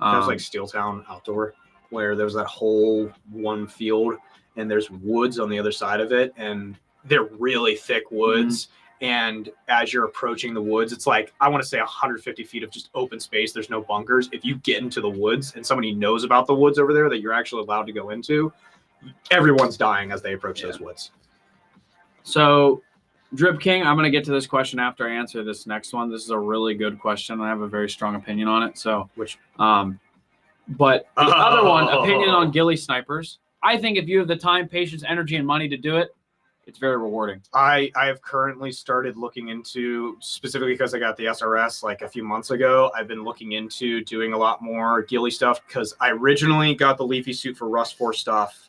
That was Steeltown Outdoor, where there was that whole one field, and there's woods on the other side of it, and they're really thick woods. And as you're approaching the woods, it's like, I want to say 150 feet of just open space. There's no bunkers. If you get into the woods and somebody knows about the woods over there that you're actually allowed to go into, everyone's dying as they approach those woods. So, Drip King, I'm going to get to this question after I answer this next one. This is a really good question. I have a very strong opinion on it. So, but the other one, opinion on ghillie snipers. I think if you have the time, patience, energy, and money to do it, it's very rewarding. I have currently started looking into, specifically because I got the SRS like a few months ago, I've been looking into doing a lot more ghillie stuff because I originally got the Leafy suit for Rust 4 stuff.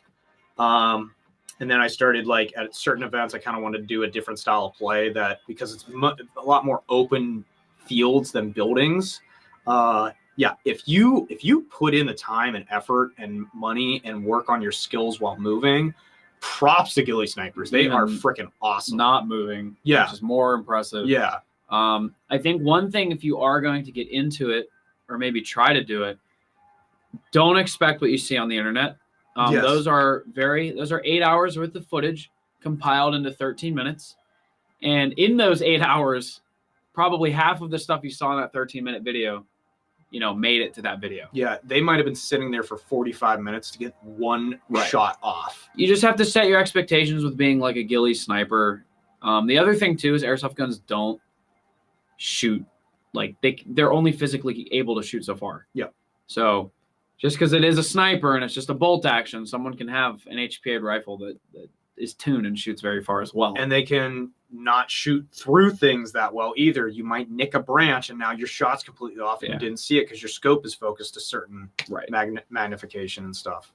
And then I started like at certain events, I kind of wanted to do a different style of play that because it's a lot more open fields than buildings. Yeah, if you put in the time and effort and money and work on your skills while moving, props to ghillie snipers. They are freaking awesome. Not moving, yeah, which is more impressive. Yeah. I think one thing, if you are going to get into it or maybe try to do it, don't expect what you see on the internet. Yes. Those are 8 hours worth of footage compiled into 13 minutes. And in those 8 hours, probably half of the stuff you saw in that 13-minute video, made it to that video. Yeah, they might have been sitting there for 45 minutes to get one shot off. You just have to set your expectations with being like a ghillie sniper. The other thing too is airsoft guns don't shoot, like they're only physically able to shoot so far. Yeah. So just because it is a sniper and it's just a bolt action, someone can have an HPA rifle that is tuned and shoots very far as well. And they can not shoot through things that well either. You might nick a branch and now your shot's completely off and you didn't see it because your scope is focused to certain magnification and stuff.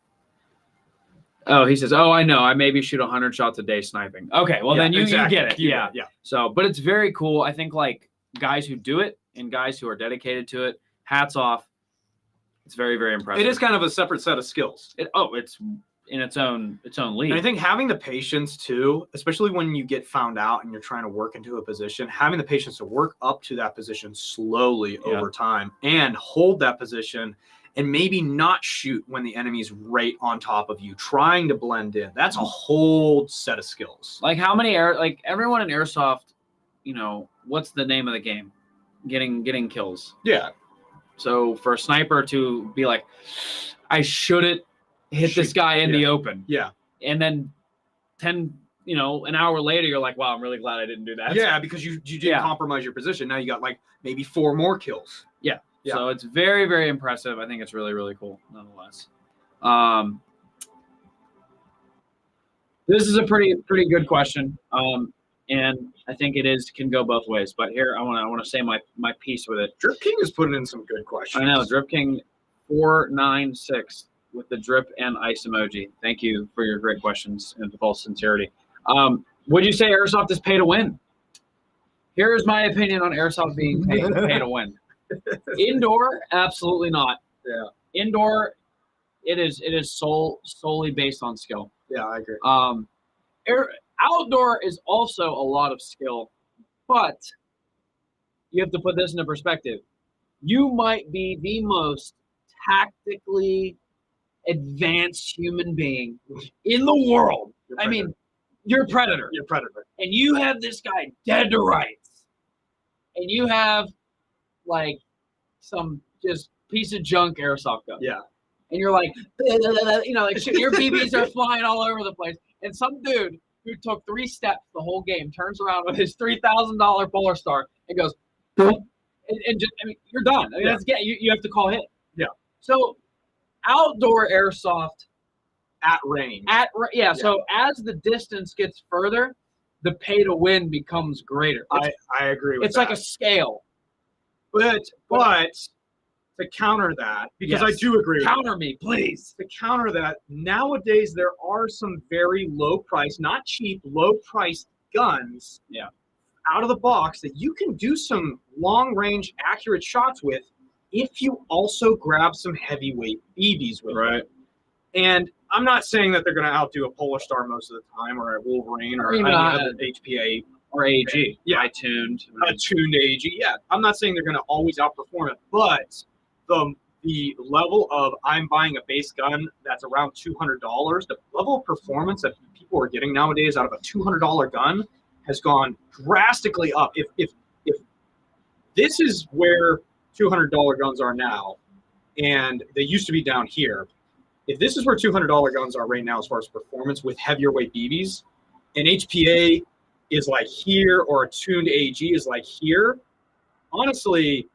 Oh, he says, I know. I maybe shoot 100 shots a day sniping. Okay, well then you get it. Yeah. So, but it's very cool. I think like guys who do it and guys who are dedicated to it, hats off. It's very, very impressive. It is kind of a separate set of skills. It's in its own league. And I think having the patience too, especially when you get found out and you're trying to work into a position, having the patience to work up to that position slowly over time and hold that position and maybe not shoot when the enemy's right on top of you, trying to blend in. That's a whole set of skills. Like how many everyone in airsoft, what's the name of the game? Getting kills. Yeah. So for a sniper to be like, I shouldn't hit this guy in the open. Yeah. And then an hour later, you're like, wow, I'm really glad I didn't do that. Yeah, because you didn't compromise your position. Now you got like maybe 4 more kills. Yeah. So it's very, very impressive. I think it's really, really cool, nonetheless. This is a pretty good question. And I think can go both ways. But here I want to say my piece with it. Drip King is putting in some good questions. I know, Drip King 496 with the drip and ice emoji. Thank you for your great questions and with all sincerity. Would you say airsoft is pay to win? Here is my opinion on airsoft being pay to win. Indoor, absolutely not. Yeah. Indoor, it is solely based on skill. Yeah, I agree. Outdoor is also a lot of skill, but you have to put this into perspective. You might be the most tactically advanced human being in the world. I mean, you're a predator. You're a predator. And you have this guy dead to rights. And you have like some just piece of junk airsoft gun. Yeah. And you're like, your BBs are flying all over the place. And some dude who took 3 steps the whole game turns around with his $3,000 Polar Star and goes, and just, you're done. You have to call hit. Yeah. So outdoor airsoft at range. So as the distance gets further, the pay to win becomes greater. I agree with that. It's like a scale. But to counter that, because I do agree. Counter me, please. To counter that, nowadays there are some very low price, not cheap, low priced guns out of the box that you can do some long range accurate shots with if you also grab some heavyweight BBs with them. And I'm not saying that they're going to outdo a Polar Star most of the time or a Wolverine or any other HPA or AG. Yeah. A tuned AG. Yeah. I'm not saying they're going to always outperform it, but the the level of I'm buying a base gun that's around $200, the level of performance that people are getting nowadays out of a $200 gun has gone drastically up. If this is where $200 guns are now, and they used to be down here, if this is where $200 guns are right now as far as performance with heavier weight BBs, and HPA is like here, or a tuned AG is like here, honestly,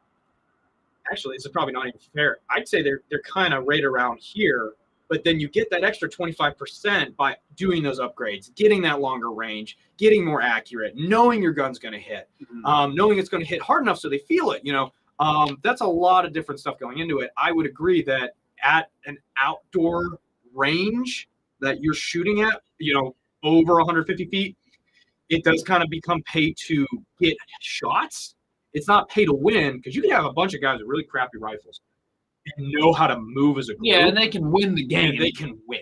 actually, this is probably not even fair. I'd say they're kind of right around here, but then you get that extra 25% by doing those upgrades, getting that longer range, getting more accurate, knowing your gun's going to hit, knowing it's going to hit hard enough so they feel it. That's a lot of different stuff going into it. I would agree that at an outdoor range that you're shooting at, over 150 feet, it does kind of become pay to get shots. It's not pay to win, because you can have a bunch of guys with really crappy rifles and know how to move as a group. Yeah, and they can win the game. And they can win.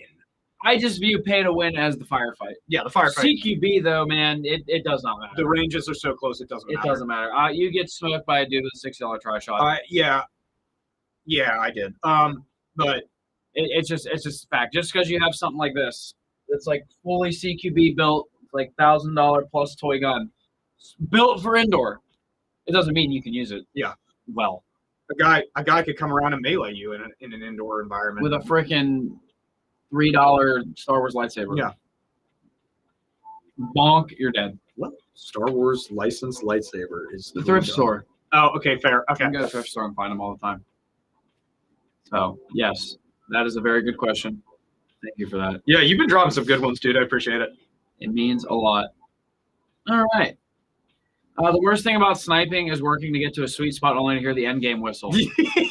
I just view pay to win as the firefight. Yeah, the firefight. CQB, though, man, it does not matter. The ranges are so close, it doesn't matter. It doesn't matter. You get smoked by a dude with a $6 tri-shot. Yeah, I did. But it's just a fact. Just because you have something like this, it's like fully CQB built, like $1,000 plus toy gun, built for indoor. It doesn't mean you can use it. Yeah. Well, a guy could come around and melee you in an indoor environment with a freaking $3 Star Wars lightsaber. Yeah. Bonk, you're dead. What Star Wars licensed lightsaber is the thrift store? Oh, okay, fair. Okay. You can go to the thrift store and find them all the time. So yes, that is a very good question. Thank you for that. Yeah, you've been dropping some good ones, dude. I appreciate it. It means a lot. All right. The worst thing about sniping is working to get to a sweet spot only to hear the end game whistle.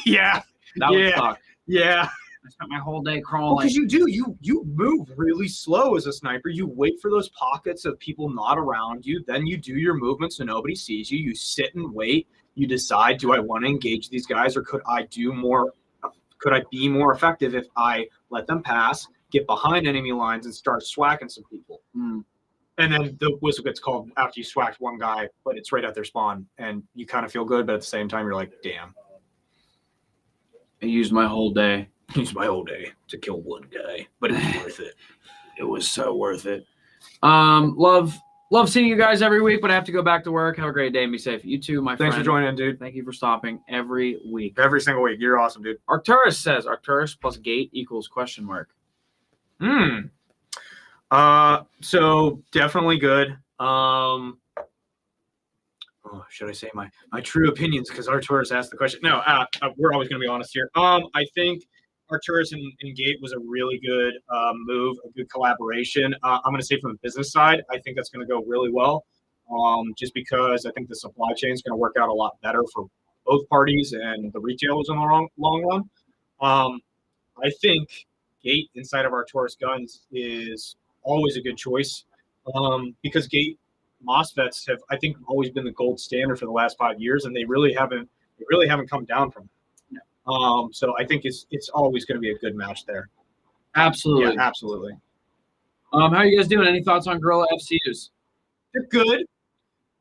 Yeah. That would suck. Yeah. I spent my whole day crawling. Because you move really slow as a sniper. You wait for those pockets of people not around you. Then you do your movement so nobody sees you. You sit and wait. You decide, do I want to engage these guys, or could I do more? Could I be more effective if I let them pass, get behind enemy lines, and start swacking some people? And then the whistle gets called after you swacked one guy, but it's right at their spawn, and you kind of feel good, but at the same time, you're like, damn. I used my whole day. To kill one guy, but it was worth it. It was so worth it. Love seeing you guys every week, but I have to go back to work. Have a great day and be safe. You too, my friend. Thanks for joining, dude. Thank you for stopping every week. Every single week. You're awesome, dude. Arcturus says Arcturus plus gate equals question mark. So definitely good. Should I say my true opinions? Because Arcturus asked the question. No, we're always going to be honest here. I think Arcturus and Gate was a really good move, a good collaboration. I'm going to say from the business side, I think that's going to go really well. Just because I think the supply chain is going to work out a lot better for both parties and the retailers in the long run. I think Gate inside of Arcturus guns is always a good choice because Gate MOSFETs have, I think, always been the gold standard for the last 5 years, and they really haven't come down from that. So I think it's always going to be a good match there. Absolutely. Yeah, absolutely. How are you guys doing? Any thoughts on Gorilla FCUs? They're good.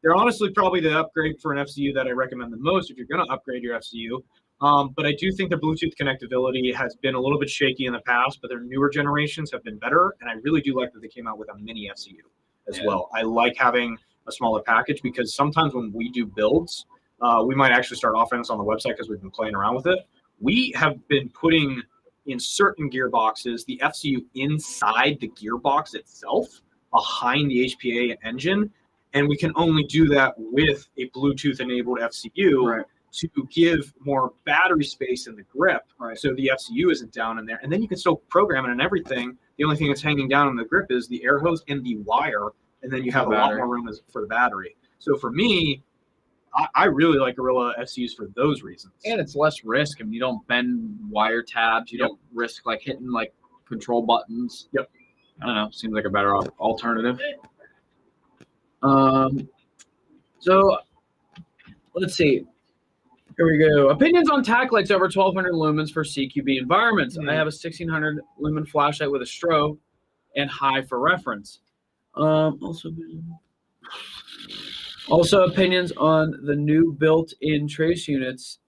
They're honestly probably the upgrade for an FCU that I recommend the most if you're going to upgrade your FCU. But I do think the Bluetooth connectability has been a little bit shaky in the past, but their newer generations have been better, and I really do like that they came out with a mini FCU as well. I like having a smaller package because sometimes when we do builds, we might actually start offering this on the website because we've been playing around with it. We have been putting in certain gearboxes the FCU inside the gearbox itself behind the HPA engine, and we can only do that with a Bluetooth-enabled FCU to give more battery space in the grip, so the FCU isn't down in there. And then you can still program it and everything. The only thing that's hanging down in the grip is the air hose and the wire, and then you have a lot more room for the battery. So for me, I really like Gorilla FCUs for those reasons. And it's less risk. I mean, you don't bend wire tabs. You don't risk like hitting like control buttons. I don't know. Seems like a better alternative. So let's see. Here we go. Opinions on tack lights over 1200 lumens for CQB environments. I have a 1600 lumen flashlight with a strobe and high for reference. Also opinions on the new built-in trace units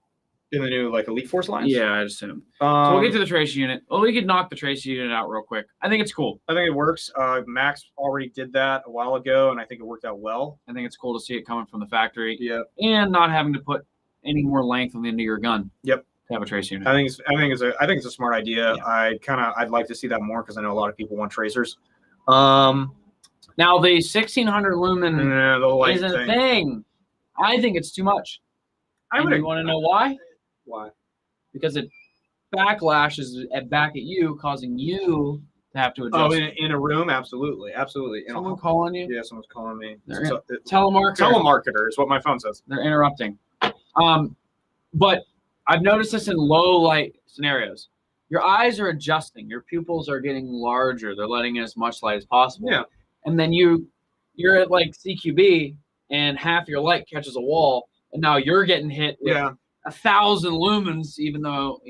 In the new like Elite Force lines? Yeah, I'd assume. So we'll get to the trace unit. Well, we could knock the trace unit out real quick. I think it's cool. I think it works. Max already did that a while ago, and I think it worked out well. I think it's cool to see it coming from the factory. Yeah. And not having to put any more length on the end of your gun. Yep. To have a trace unit. I think it's a smart idea. Yeah. I'd like to see that more because I know a lot of people want tracers. Now the 1600 lumen The light is a thing. I think it's too much. You want to know why? Why? Because it backlashes back at you, causing you to have to adjust. Oh, in a room, absolutely. Someone calling you? Yeah, someone's calling me. Telemarketer is what my phone says. They're interrupting. But I've noticed this in low light scenarios. Your eyes are adjusting. Your pupils are getting larger. They're letting in as much light as possible. Yeah. And then you're at like CQB, and half your light catches a wall, and now you're getting hit with 1,000 lumens, even though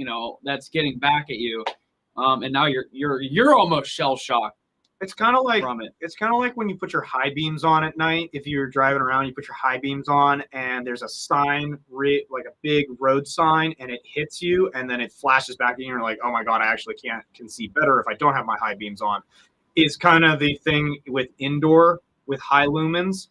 that's getting back at you, and now you're almost shell shocked. It's kind of like from it. It's kind of like when you put your high beams on at night. If you're driving around, you put your high beams on, and there's a sign, like a big road sign, and it hits you, and then it flashes back at you. And you're like, oh my god, I actually can see better if I don't have my high beams on. Is kind of the thing with indoor with high lumens.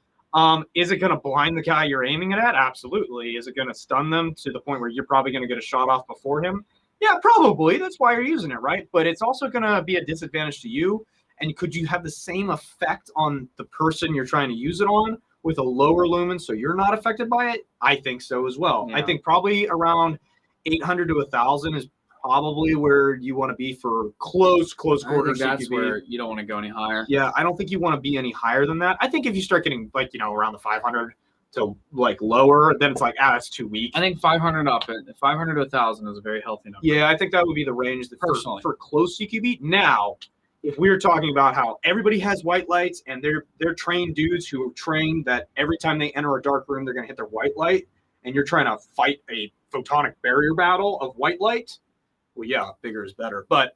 Is it going to blind the guy you're aiming it at? Absolutely. Is it going to stun them to the point where you're probably going to get a shot off before him? Yeah, probably. That's why you're using it, right? But it's also going to be a disadvantage to you. And could you have the same effect on the person you're trying to use it on with a lower lumen so you're not affected by it? I think so as well. Yeah. I think probably around 800 to 1,000 is probably where you want to be for close quarters. That's where you don't want to go any higher. Yeah, I don't think you want to be any higher than that. I think if you start getting around the 500 to lower, then it's like, that's too weak. I think 500 up, 500 to 1,000 is a very healthy number. Yeah, I think that would be the range personally for close CQB. Now, if we were talking about how everybody has white lights and they're trained dudes who are trained that every time they enter a dark room, they're going to hit their white light, and you're trying to fight a photonic barrier battle of white light. Well, yeah, bigger is better, but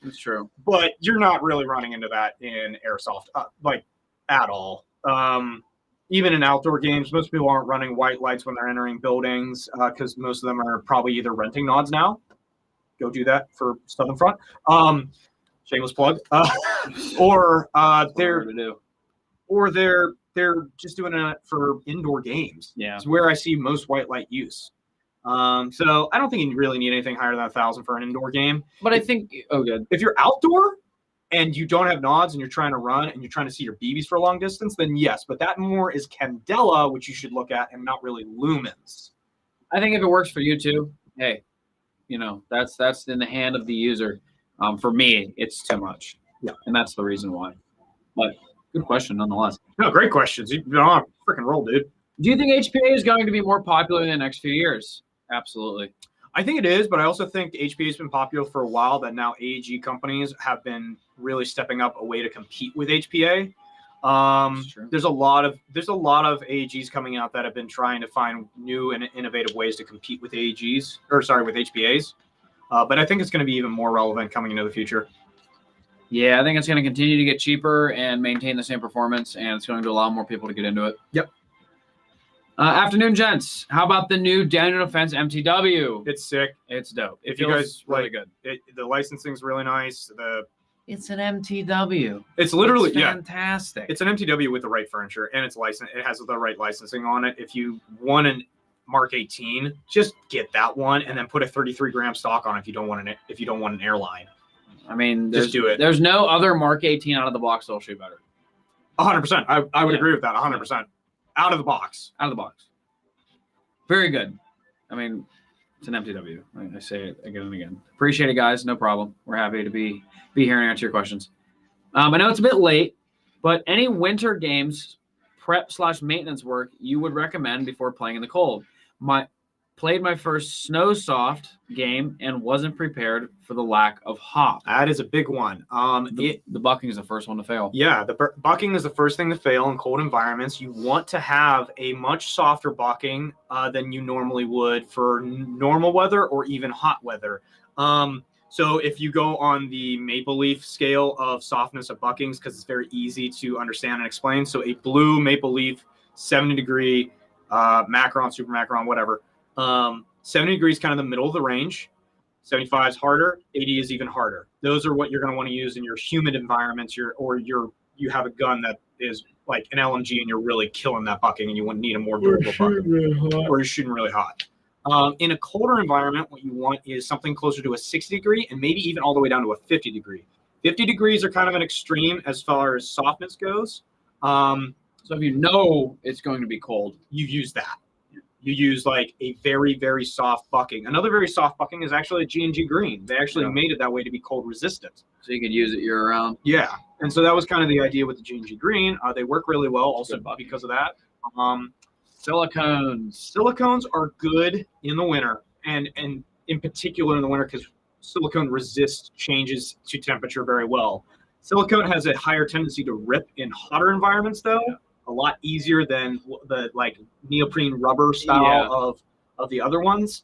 that's true. But you're not really running into that in Airsoft, at all. Even in outdoor games, most people aren't running white lights when they're entering buildings because most of them are probably either renting nods now. Go do that for Southern Front. Shameless plug. Or they're just doing it for indoor games. Yeah, it's where I see most white light use. So I don't think you really need anything higher than 1,000 for an indoor game. But I think, good. If you're outdoor and you don't have nods and you're trying to run and you're trying to see your BBs for a long distance, then yes. But that more is candela, which you should look at, and not really lumens. I think if it works for you too, hey, that's in the hand of the user. For me, it's too much. Yeah, and that's the reason why. But good question nonetheless. No, great questions. You're on a freaking roll, dude. Do you think HPA is going to be more popular in the next few years? Absolutely. I think it is, but I also think HPA has been popular for a while, that now AEG companies have been really stepping up a way to compete with HPA. There's a lot of AEGs coming out that have been trying to find new and innovative ways to compete with with HPAs. But I think it's going to be even more relevant coming into the future. Yeah, I think it's going to continue to get cheaper and maintain the same performance, and it's going to allow more people to get into it. Yep. Afternoon, gents. How about the new Daniel Defense MTW? It's sick. It's dope. If you guys really good. The licensing's really nice. It's an MTW. It's literally fantastic. It's an MTW with the right furniture, and it's licensed. It has the right licensing on it. If you want an Mark 18, just get that one, and then put a 33-gram stock on it if you don't want an airline. I mean, just do it. There's no other Mark 18 out of the box that'll shoot better. 100%. I would agree with that. 100%. Out of the box. Very good. I mean, it's an MTW. I say it again and again. Appreciate it, guys. No problem. We're happy to be here and answer your questions. I know it's a bit late, but any winter games, prep/maintenance work you would recommend before playing in the cold? Played my first Snowsoft game and wasn't prepared for the lack of hop. That is a big one. The bucking is the first one to fail. Yeah, the bucking is the first thing to fail in cold environments. You want to have a much softer bucking than you normally would for normal weather or even hot weather. So if you go on the Maple Leaf scale of softness of buckings, because it's very easy to understand and explain. So a blue Maple Leaf, 70-degree, Macron, Super Macron, whatever. 70 degrees, kind of the middle of the range. 75 is harder. 80 is even harder. Those are what you're going to want to use in your humid environments. You have a gun that is like an LMG and you're really killing that bucking and you wouldn't need a more durable bucking. Or you're shooting really hot. In a colder environment, what you want is something closer to a 60 degree and maybe even all the way down to a 50 degree. 50 degrees are kind of an extreme as far as softness goes. So if you know it's going to be cold, you use that. You use like a very, very soft bucking. Another very soft bucking is actually a G&G green. They actually made it that way to be cold resistant. So you could use it year round. Yeah. And so that was kind of the idea with the G&G green. They work really well also because of that. Silicones are good in the winter and in particular in the winter because silicone resists changes to temperature very well. Silicone has a higher tendency to rip in hotter environments though. A lot easier than the like neoprene rubber style of the other ones.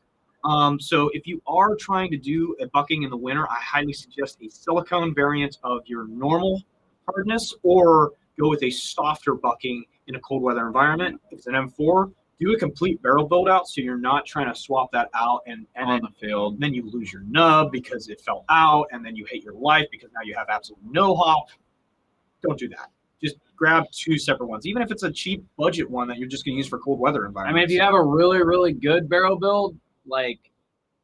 So if you are trying to do a bucking in the winter, I highly suggest a silicone variant of your normal hardness or go with a softer bucking in a cold weather environment. If it's an M4, do a complete barrel build out so you're not trying to swap that out and on the field. Then you lose your nub because it fell out and then you hate your life because now you have absolutely no hop. Don't do that. Just grab two separate ones, even if it's a cheap budget one that you're just going to use for cold weather environments. I mean, if you have a really, really good barrel build, like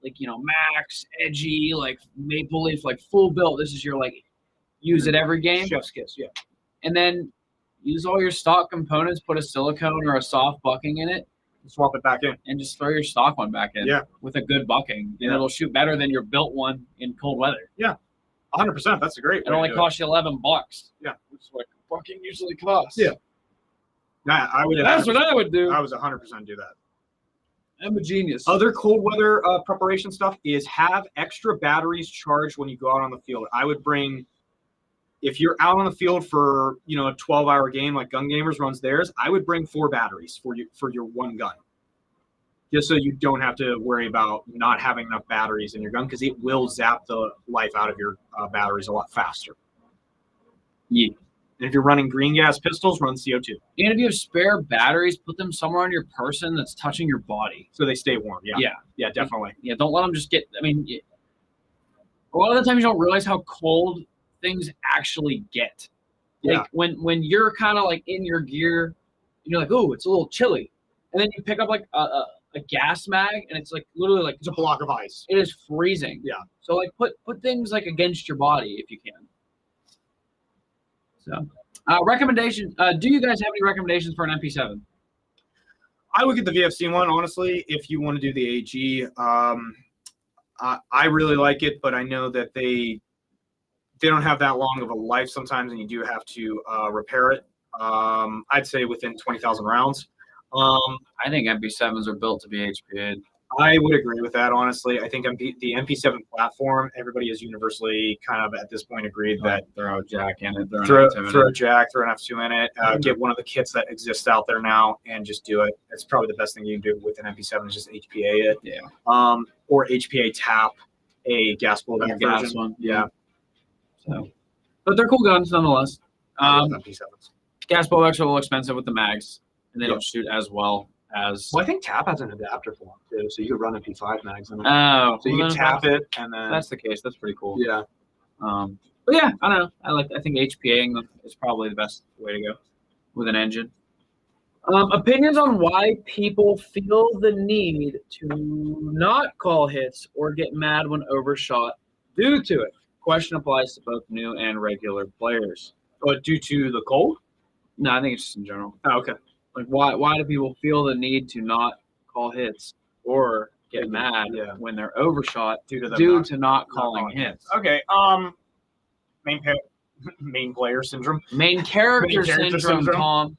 you know, Max, Edgy, like Maple Leaf, like full build, this is your like use it every game. Chef's kiss, yeah. And then use all your stock components, put a silicone or a soft bucking in it, swap it back in, and just throw your stock one back in. Yeah. With a good bucking, and it'll shoot better than your built one in cold weather. Yeah. 100%. That's a great way. It only costs you $11. Yeah. Which is what bucking usually costs. Yeah. Nah, I would. That's what I would do. I was 100% do that. I'm a genius. Other cold weather preparation stuff is have extra batteries charged when you go out on the field. I would bring, if you're out on the field for a 12-hour game like Gun Gamers runs theirs, I would bring 4 batteries for your one gun, just so you don't have to worry about not having enough batteries in your gun because it will zap the life out of your batteries a lot faster. Yeah. And if you're running green gas pistols, run CO2. And if you have spare batteries, put them somewhere on your person that's touching your body. So they stay warm. Yeah. Yeah, definitely. Yeah, don't let them just get, I mean, a lot of the times you don't realize how cold things actually get. Like when you're kind of like in your gear, you're like, oh, it's a little chilly. And then you pick up like a gas mag and it's like literally like it's a block of ice. It is freezing. Yeah. So like put things like against your body if you can. So recommendations. Do you guys have any recommendations for an MP7? I would get the VFC one, honestly, if you want to do the AG. I really like it, but I know that they don't have that long of a life sometimes, and you do have to repair it. I'd say within 20,000 rounds. I think MP7s are built to be HPA'd. I would agree with that, honestly. I think the MP7 platform, everybody has universally kind of at this point agreed that throw a jack in it, throw a jack, throw an F2 in it, get one of the kits that exist out there now and just do it. It's probably the best thing you can do with an MP7 is just HPA it. Yeah. Or HPA tap a gas blowback version. One. Yeah. So, but they're cool guns nonetheless. MP7s. Gas blowbacks are a little expensive with the mags, and they don't shoot as well as. Well, I think tap has an adapter for them too, so you could run MP5 mags in it. Oh, so you can tap it, and then if that's the case. That's pretty cool. Yeah. But yeah, I don't know. I think HPAing them is probably the best way to go with an engine. Opinions on why people feel the need to not call hits or get mad when overshot due to it. Question applies to both new and regular players. But due to the cold? No, I think it's just in general. Oh, okay. Like, why do people feel the need to not call hits or get mad when they're overshot due to not calling hits? Okay. Main player syndrome. Main character syndrome, Tom.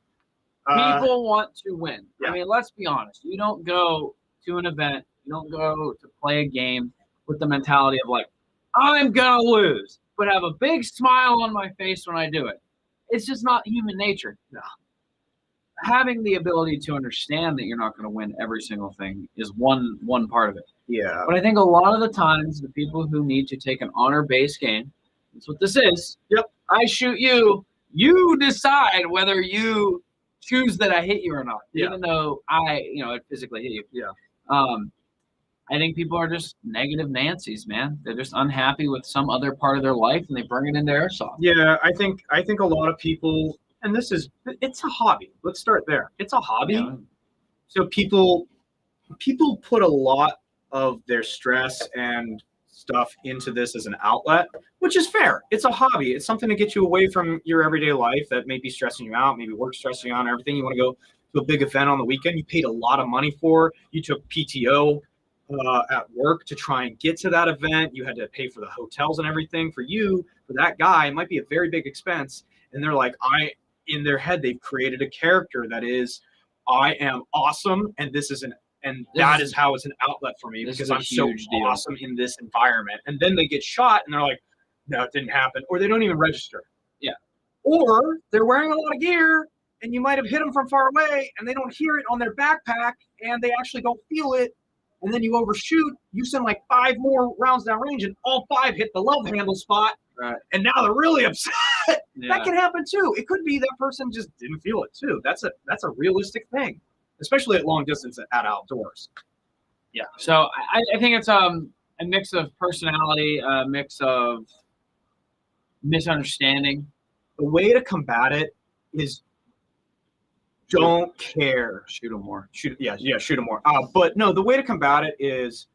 People want to win. Yeah. I mean, let's be honest. You don't go to an event, you don't go to play a game with the mentality of like, I'm going to lose, but have a big smile on my face when I do it. It's just not human nature. No. Having the ability to understand that you're not going to win every single thing is one part of it. Yeah. But I think a lot of the times the people who need to take an honor-based game, that's what this is. Yep. I shoot you. You decide whether you choose that I hit you or not, even though I physically hit you. Yeah. I think people are just negative Nancy's, man. They're just unhappy with some other part of their life, and they bring it into airsoft. Yeah, I think a lot of people, and it's a hobby. Let's start there. It's a hobby. Yeah. So people put a lot of their stress and stuff into this as an outlet, which is fair. It's a hobby. It's something to get you away from your everyday life that may be stressing you out, maybe work stressing you out and everything. You want to go to a big event on the weekend you paid a lot of money for. You took PTO at work to try and get to that event. You had to pay for the hotels and everything. For that guy, it might be a very big expense. And they're like, in their head, they've created a character that is, I am awesome, and that is how it's an outlet for me because I'm so awesome in this environment. And then they get shot and they're like, no, it didn't happen. Or they don't even register. Yeah. Or they're wearing a lot of gear and you might have hit them from far away and they don't hear it on their backpack and they actually don't feel it. And then you overshoot, you send like 5 more rounds down range and all 5 hit the love handle spot. Right. And now they're really upset. Yeah. That can happen too. It could be that person just didn't feel it too. That's a realistic thing, especially at long distance at outdoors. Yeah. So I think it's a mix of personality, a mix of misunderstanding. The way to combat it is don't care. Shoot them more. Shoot them more. But no, the way to combat it is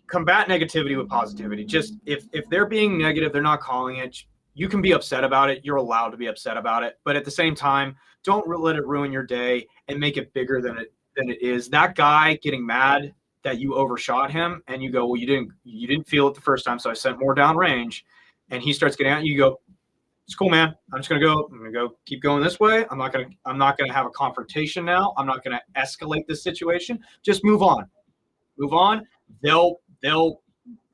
combat negativity with positivity. Just if they're being negative, they're not calling it. You can be upset about it. You're allowed to be upset about it. But at the same time, don't let it ruin your day and make it bigger than it is. That guy getting mad that you overshot him and you go, well, you didn't feel it the first time, so I sent more down range, and he starts getting out, you go, it's cool, man. I'm gonna go keep going this way. I'm not gonna have a confrontation now. I'm not gonna escalate this situation. Just move on. They'll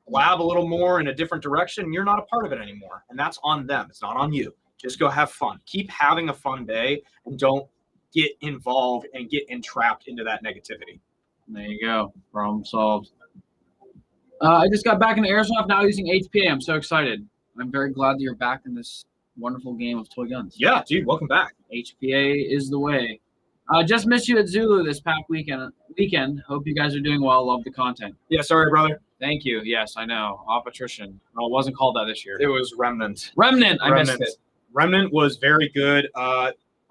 blab a little more in a different direction. You're not a part of it anymore, and that's on them. It's not on you. Just go have fun. Keep having a fun day, and don't get involved and get entrapped into that negativity. There you go. Problem solved. I just got back into Airsoft now using HPA. I'm so excited. I'm very glad that you're back in this wonderful game of toy guns. Yeah, dude, welcome back. HPA is the way. Just missed you at Zulu this past weekend. Hope you guys are doing well. Love the content. Yeah, sorry, brother. Thank you. Yes, I know. Op attrition. Well, it wasn't called that this year. It was Remnant. I missed it. Remnant was very good.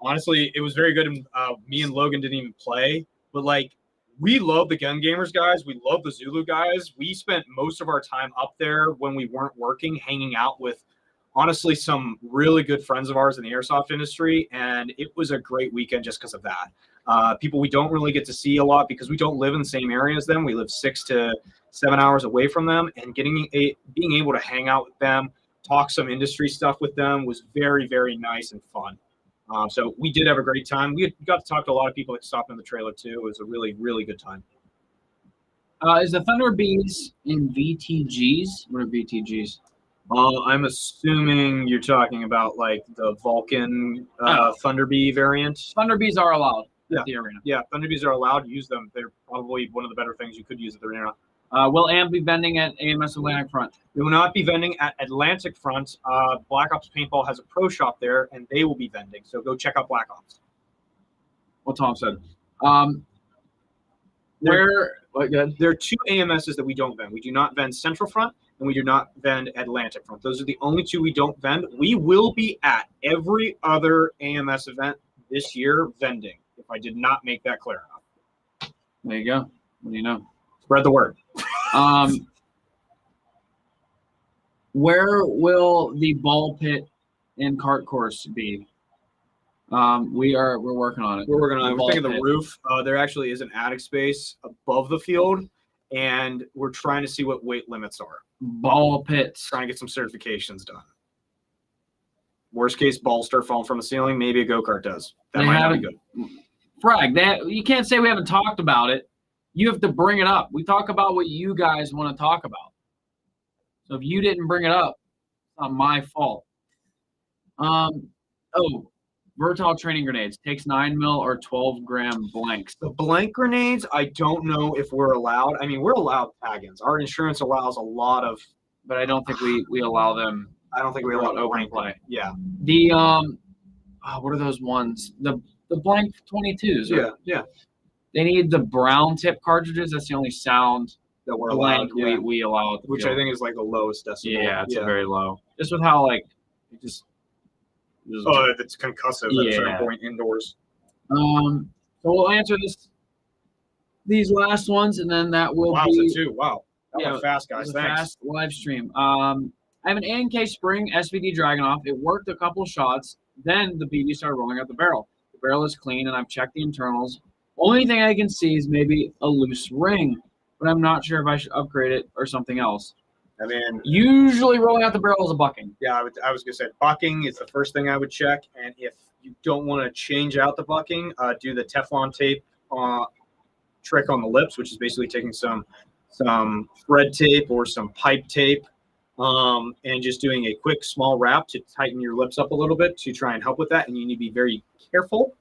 Honestly, it was very good. Me and Logan didn't even play, but like, we love the Gun Gamers guys. We love the Zulu guys. We spent most of our time up there when we weren't working, hanging out with, honestly, some really good friends of ours in the airsoft industry, and it was a great weekend just because of that. People we don't really get to see a lot because we don't live in the same area as them. We live 6 to 7 hours away from them, and being able to hang out with them, talk some industry stuff with them was very, very nice and fun. So we did have a great time. We got to talk to a lot of people that stopped in the trailer too. It was a really, really good time. Is the Thunder Bees in VTGs? What are VTGs? I'm assuming you're talking about like the Vulcan Thunder Bee variant. Thunder Bees are allowed at the arena. Yeah, Thunder Bees are allowed. Use them. They're probably one of the better things you could use at the arena. Will AMP be vending at AMS Atlantic Front? They will not be vending at Atlantic Front. Black Ops Paintball has a pro shop there, and they will be vending. So go check out Black Ops. What Tom said. There are 2 AMSs that we don't vend. We do not vend Central Front, and we do not vend Atlantic Front. Those are the only 2 we don't vend. We will be at every other AMS event this year vending, if I did not make that clear enough. There you go. What do you know? Spread the word. Where will the ball pit and cart course be? We're working on it. We're working on it. We're thinking the roof. There actually is an attic space above the field, and we're trying to see what weight limits are. Ball pits. Trying to get some certifications done. Worst case, balls start falling from the ceiling. Maybe a go-kart does. That might not be good. Frag, you can't say we haven't talked about it. You have to bring it up. We talk about what you guys want to talk about. So if you didn't bring it up, it's not my fault. Versatile training grenades. Takes 9mm or 12-gram blanks. The blank grenades, I don't know if we're allowed. I mean, we're allowed tag-ins. Our insurance allows a lot of, but I don't think we allow them. I don't think we allow open play. Yeah. The what are those ones? The blank 22s. Yeah. They need the brown tip cartridges. That's the only sound that we're allowed, blank we allow at the which field. I think is like the lowest decibel. Yeah, it's a very low. Just with how like it just if it's concussive at a certain Yeah. point indoors. So we'll answer these last ones, and then that will be too. Wow, that Yeah, went fast, it guys. was a Thanks. fast live stream. I have an A&K Spring SVD Dragonoff. It worked a couple shots. Then the BB started rolling out the barrel. The barrel is clean, and I've checked the internals. Only thing I can see is maybe a loose ring, but I'm not sure if I should upgrade it or something else. I mean, Usually rolling out the barrel is a bucking. yeah, I was gonna say bucking is the first thing I would check, and if you don't want to change out the bucking, do the Teflon tape trick on the lips, which is basically taking some thread tape or some pipe tape, and just doing a quick small wrap to tighten your lips up a little bit to try and help with that. And you need to be very careful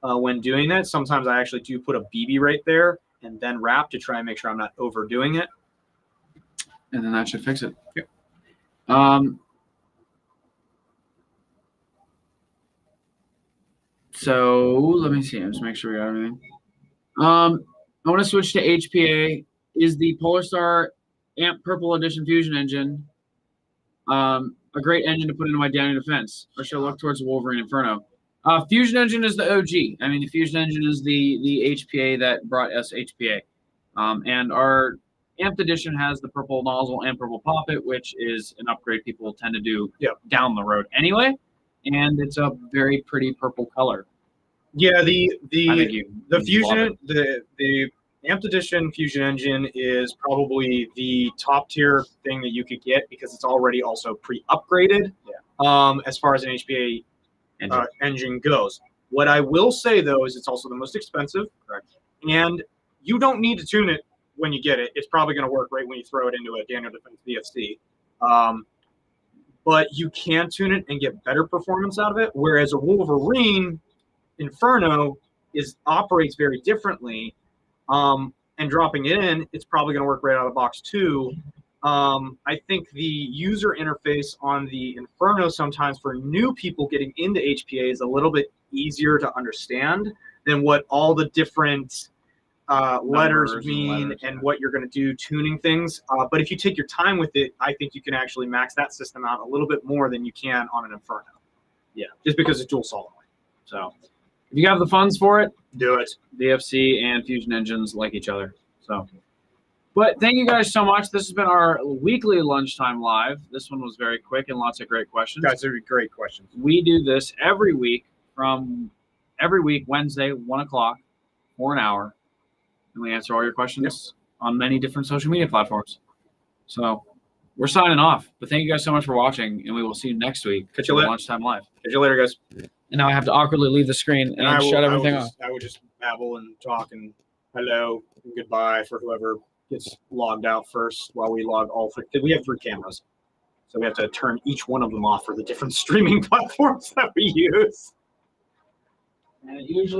when doing that. Sometimes I actually do put a BB right there and then wrap to try and make sure I'm not overdoing it. And then that should fix it. Yep. So let me see. Let's make sure we got everything. I want to switch to HPA. Is the Polar Star Amp Purple Edition Fusion engine a great engine to put into my Downey Defense, or should I look towards the Wolverine Inferno? Fusion engine is the OG. I mean, the Fusion engine is the HPA that brought us HPA, and our Amped Edition has the purple nozzle and purple poppet, which is an upgrade people tend to do down the road anyway, and it's a very pretty purple color. Yeah, the Fusion, the the Amped Edition Fusion engine is probably the top tier thing that you could get because it's already also pre-upgraded. As far as an HPA engine goes. What I will say though is it's also the most expensive. Correct. And you don't need to tune it when you get it. It's probably going to work right when you throw it into a Daniel Defense VFC. But you can tune it and get better performance out of it. Whereas a Wolverine Inferno operates very differently. And dropping it in, it's probably going to work right out of the box too. I think the user interface on the Inferno sometimes for new people getting into HPA is a little bit easier to understand than what all the different letters mean and what you're going to do tuning things. But if you take your time with it, I think you can actually max that system out a little bit more than you can on an Inferno. Yeah. Just because it's dual solenoid. So if you have the funds for it, do it. VFC and Fusion engines like each other. So, but thank you guys so much. This has been our weekly lunchtime live. This one was very quick and lots of great questions. Guys, they're great questions. We do this every week Wednesday, 1 o'clock for an hour. And we answer all your questions on many different social media platforms. So we're signing off. But thank you guys so much for watching, and we will see you next week. Catch you later. Lunchtime live. Catch you later, guys. And now I have to awkwardly leave the screen and shut everything off. I would just babble and talk and hello and goodbye for whoever gets logged out first while we log all three. We have 3 cameras. So we have to turn each one of them off for the different streaming platforms that we use. And usually